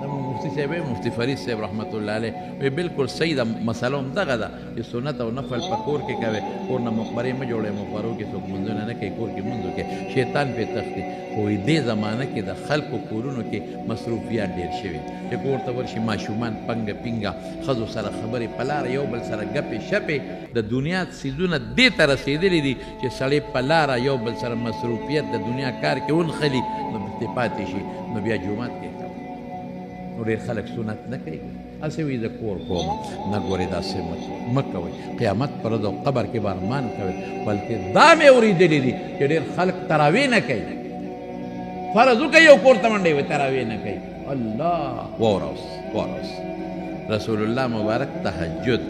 زمون مفتی صاحب مفتی فرید صاحب رحمت الله علیه وی بالکل صحیح ده مسله هم دغه ده چې سنت او نفل په کور کې کوي کور نه مقبرې مه جوړوئ مقبرو کې څوک منځونه نه کوي کور کې منځ وکړي شیطان پې تښتي خو دې زمانه کې د خلکو کورونو کې مصروفیات ډېر شوي چې کور ته ورشي ماشومان پنګه پینګه ښځو سره خبرې په لاره یو بل سره ګپې شپې د دنیا څیزونه دې ته رسېدلي دي چې سړی په لاره یو بل سره مصروفیت د دنیا کار کې ونښلي نو دې پاتې شي نو بیا جومات کې نو ډېر خلک سنت نه کوي هسې وي د کور کوم نه ګورې داسې مه کوئ قیامت پر ورځ او قبر کې به ارمان کوئ بلکې دا مې اورېدلي دي چې ډېر خلک تراویح نه کوي فرض وکړئ یو کور ته منډې وي تراویح نه کوي الله واوروس رسول الله مبارک تهجد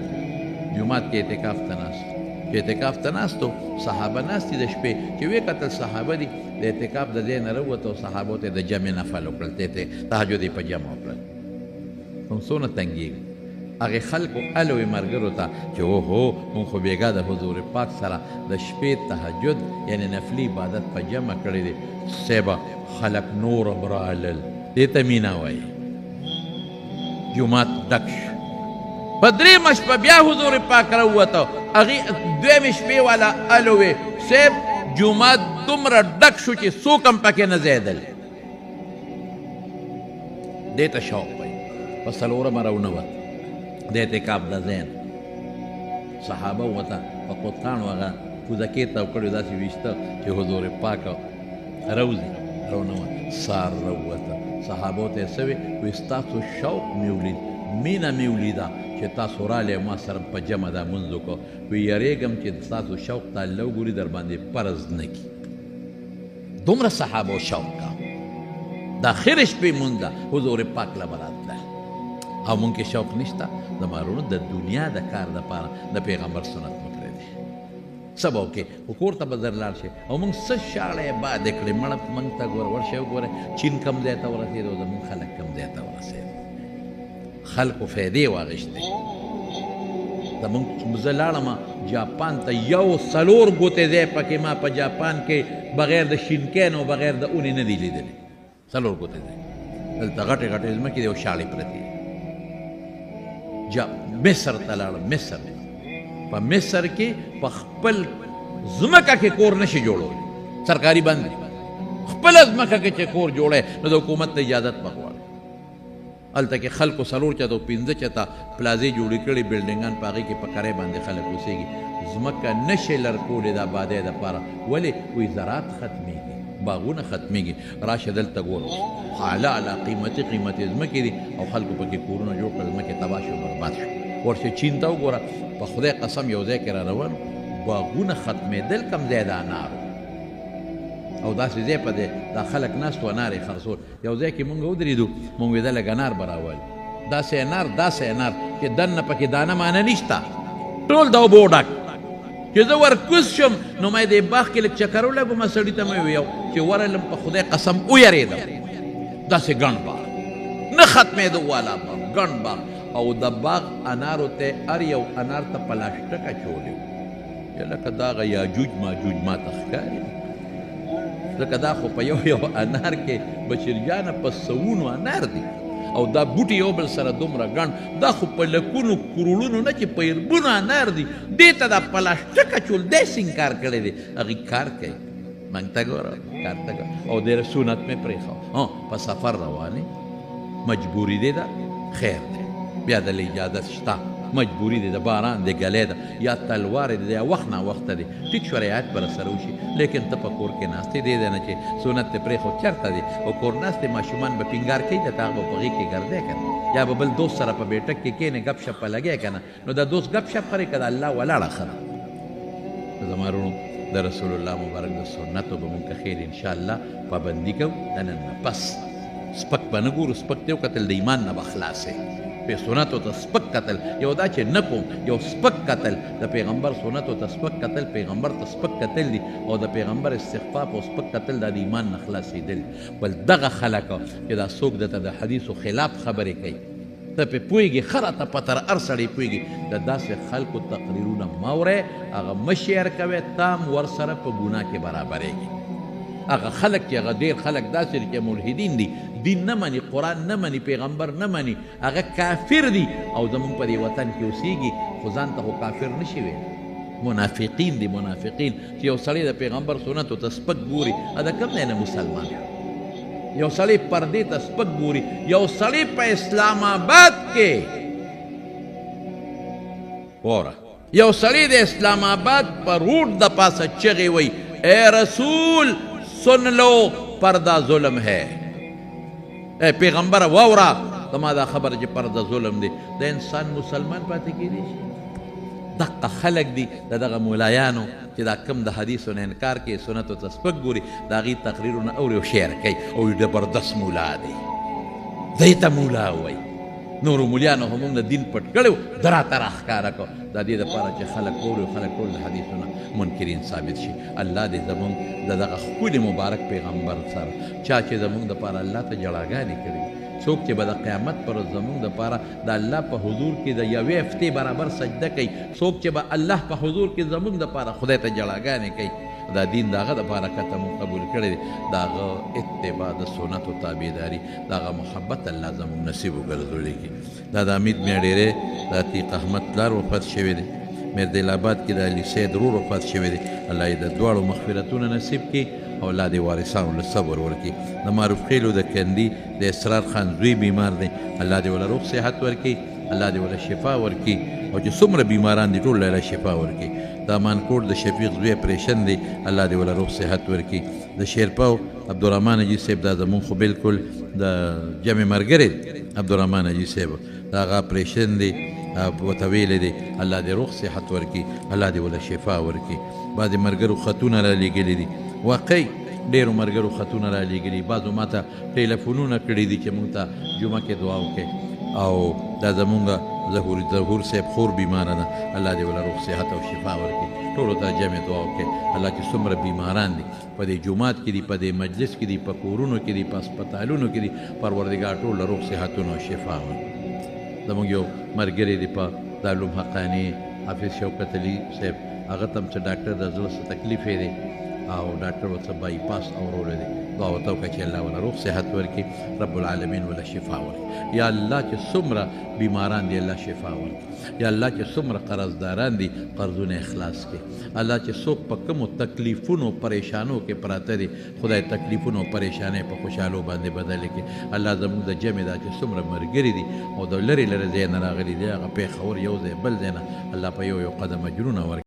جومات کې اعتکاف ته ناست چې اعتکاف ته ناستو صحابه ناست دي د شپې چې ویې کتل صحابه دي د اعتکاف د ځای نه راووتو صحابو ته د جمع نفل وکړل تهجد یې په جمع وکړل هم څونه تنګېږي هغې خلکو الوې ملګرو ته چې اوهو مونږ خو بېګا د حضور پاک سره د شپې تهجد یعنې نفلي عبادت په جمع کړی دی صیبه خلک نور هم رالل دې ته مینه وایي جومات ډک شو په 3 شپه بیا حضور پاک راووته هغې 2 شپې والا الوې صیب جومات دومره ډک شو چې څوک هم پکې نه ځایېدل دې ته شوق وایي په 4مه راونوت د اعتکاف د ځای نه صحابه ورته په قطقاڼو هغه کوزکې ته کړي داسې ویشته چې حضور پاک راوځي رانوت سار راووته صحابو ته یې څه وی ستاسو شوق مې ولید مینه مې ولیده چې تاسو رالی ما سره په جمع دا مونځ وکړو وی یریږم چې ستاسو شوق ته الله وګوري در باندې فرض نه کړي دومره صحابو شوق کا د اخرې شپې مونځ ده حضور پاک له به راتله او مونږ کې شوق نشته زما وروڼو د دنیا د کار دپاره د پیغمبر سنت مه پرېږدئ څه به وکړې خو کور ته به زر لاړ شي او مونږ څه شاړې بادې کړې مړه مونږ ته ګوره ورشئ وګوره چین کم ځای ته ورسېد او زمونږ خلک کم ځای ته ورسېد خلکو فایدې واغېستې زمونږ زه لاړم جاپان ته 4 ګوتې ځای پکې ما په جاپان کې بغیر د شینکین او بغیر د اونې نه دي لیدلې 4 ګوتې ځای دلته غټې غټې ځمکې دي او شاړې پرتې مصر ته لاړم مصر په مصر کې په خپل ځمکه کې کور نشي جوړولی سرکاري بند دی خپله ځمکه کې چې کور جوړی نو د حکومت ته اجازت به غواړي هلته کې خلکو 4 چته او 15 چته پلازې جوړې کړي بلډینګان په هغې کې په کرۍ باندې خلک اوسېږي ځمکه نشي لرکولی د آبادۍ دپاره ولې وایي زراعت ختمېږي باغونه ختمېږي راشه دلته ګوره اعلی اعلی قیمتي ځمکې دي او خلکو پکې کورونه جوړ کړل ځمکې تباه شو برباد شو ورشه چین ته وګوره په خدای قسم یو ځای کې را روان باغونه ختمېدل کم ځای د انارو او داسې ځای په دی دا خلک ناست و انار یې خرڅول یو ځای کې مونږ ودرېدو مونږ ویده لږ انار به راولي داسې انار چې دننه پکې دانه مانه نشته ټول د اوبو ډک چې زه ورکوز شم نو ما دې باغ کې لږ چکر ولګو ما سړي ته مې ویل چې ورلم په خدای قسم ویرېدم داسې ګڼ باغ نه ختمېدو والا باغ ګڼ باغ او د باغ انارو ته هر یو انار ته پلاسټک اچولی و لکه دا هغه یاجوج ماجوج ما ته ښکاري ځکه دا خو په یو انار کې بشیر جانه په 100 انار دي او دا بوټي یو بل سره دومره ګڼ دا خو په لکونو کروړونو نه چې په اربونو انار دي دې ته دا پلاسټک اچول دی سینګار کړی دی هغې کار کوي مونږ ته ګوره کار ته ګوره او ډېر سنت مې پرېښود په سفر روانې مجبوري دی ده خیر دی بیا د اجازت شته مجبوري دی د باران دی ګلی ده یا تلوار دی یا وخت نا وخته دی ټیک شو رعایت به راسره وشي لیکن ته په کور کې ناستې دی نه چې سنت دې پرېښود چېرته دی او کور ناستې ماشومان به پینګار کوي د هغه به په غېږ کې ګرځی که نه یا به بل دوست سره په بیټک کې کښېنې ګپ شپ په لګی که نه نو د دوست ګپ شپ خرې که د الله ولاړه ښه ده زما وروڼو د رسول الله مبارک د سنتو به مونږ که خیر انشاءالله پابندي کوو د نن نه پس سپک به نه ګورو سپک ته وکتل د ایمان نه به خلاصې په سنتو ته سپک کتل یو دا چې نه کوم یو سپک کتل د پیغمبر سنتو ته سپک کتل پیغمبر ته سپک کتل دي او د پیغمبر استخفاف او سپک کتل د ایمان نه خلاصېدل بل دغه خلک چې دا څوک درته د حدیثو خلاف خبرې کوي ته پې پوهېږي ښه راته پتر هر سړی پوهېږي د داسې خلکو تقریرونه مه اورئ هغه مه شیر کوئ تام ورسره په ګناه کې برابرېږي هغه خلک چې هغه ډېر خلک داسې دي چې ملحدین دي دین نه مني قرآن نه مني پیغمبر نه مني هغه کافر دي او زمونږ په دې وطن کې اوسېږي خو ځان ته خو کافر نه شي ویلی منافقین دي منافقین چې یو سړی د پیغمبر سنتو ته سپک ګوري دا کوم دی نه مسلمان یو سړی پردې ته سپک ګوري یو سړی په اسلام آباد کې وره یو سړی د اسلام آباد په روډ د پاسه چغې وی اے رسول سن لو پردہ ظلم ہے اے پیغمبر واورا زما دا خبر چې پردہ ظلم دی د انسان مسلمان پاتې کېدی شي دقه خلک دي د دغه مولایانو چې دا کم د حدیثو نه انکار کوي سنتو ته سپک ګوري د هغې تقریرونه اوري او شعر کوي او زبردست مولا دی دی ته مولا وایي نورو مولیانو هم موږ د دین پټ کړی و ده راته راښکاره کړو د دې دپاره چې خلک اوري خلک ټول د حدیثونه منکرین ثابت شي الله دې زموږ د دغه ښکلي مبارک پیغمبر سره چا چې زموږ دپاره الله ته جړاګانې کړي څوک چې به د قیامت پر زموږ دپاره د الله په حضور کې د یوې هفتې برابر سجده کوي څوک چې به الله په حضور کې زموږ دپاره خدای ته جړاګانې کوي دا دین د هغه دپاره کته مونږ قبول کړی دی د هغه اتباع د سنتو تابعداري د هغه محبت الله زموږ نصیب وګرځولی کړي دا د حمید میاډېری د عتیق احمد پلار وفات شوی دی میردیل آباد کې د علي سید رور وفات شوی دی الله یې د دواړو مغفرتونه نصیب کړي او الله دې وارثانو له صبر ورکړي د معروف خیلو د کندي د اسرار خان زوی بیمار دی الله دې وله روغ صحت ورکړي الله دې وله شفا ورکړي او چې څومره بیماران دي ټول له شفا ورکړي د مانکوټ د شفیق زوی اپریشن دی الله دې وله روغ صحت ورکړي د شیرپاو عبدالرحمن حاجي صاحب دا زمونږ خو بلکل د جمع ملګری عبدالرحمن حاجي صاحب د هغه اپریشن دی ورته ویلی دی الله دې روغ صحت ورکړي الله دې وله شفا ورکړي بعضې ملګرو خطونه را لیږلي دي واقعي ډېرو ملګرو خطونه را لیږلي بعضو ما ته ټلیفونونه کړي دي چې موږ ته جمعه کې دعا وکړي او دا زمونږ ظهور صاحب خور بیماره ده الله دې وله روغ صحت او شفا ورکړي ټولو ته جمع دعا وکړي الله چې څومره بیماران دي په دې جومات کې دي په دې مجلس کې دي په کورونو کې دي په هسپتالونو کې دي پروردګار ټول له روغ صحتونه او شفا ورکړي زموږ یو ملګری دی په دارالعلوم حقاني حافظ شوکت علي صاحب هغه ته هم څه ډاکټر د زړه څه تکلیف یې دی او ډاکټر ورته بایپاس اورولی دی دعا ورته وکړه چې الله وله روغ صحت ورکړي رب العالمین وله شفا ورکړي یا الله چې څومره بیماران دي الله شفا ورکړي یا الله چې څومره قرضداران دي قرضونه اخلاص کړي الله چې څوک په کومو تکلیفونو پریشانو کې پراته دي خدای تکلیفونو پریشانۍ په خوشحالو باندې بدلې کړي الله زموږ د جمع دا چې څومره ملګري دي او د لرې لرې ځای نه راغلي دي هغه پېښور یو ځای بل ځای نه الله په یو قدم اجرونه ورکړي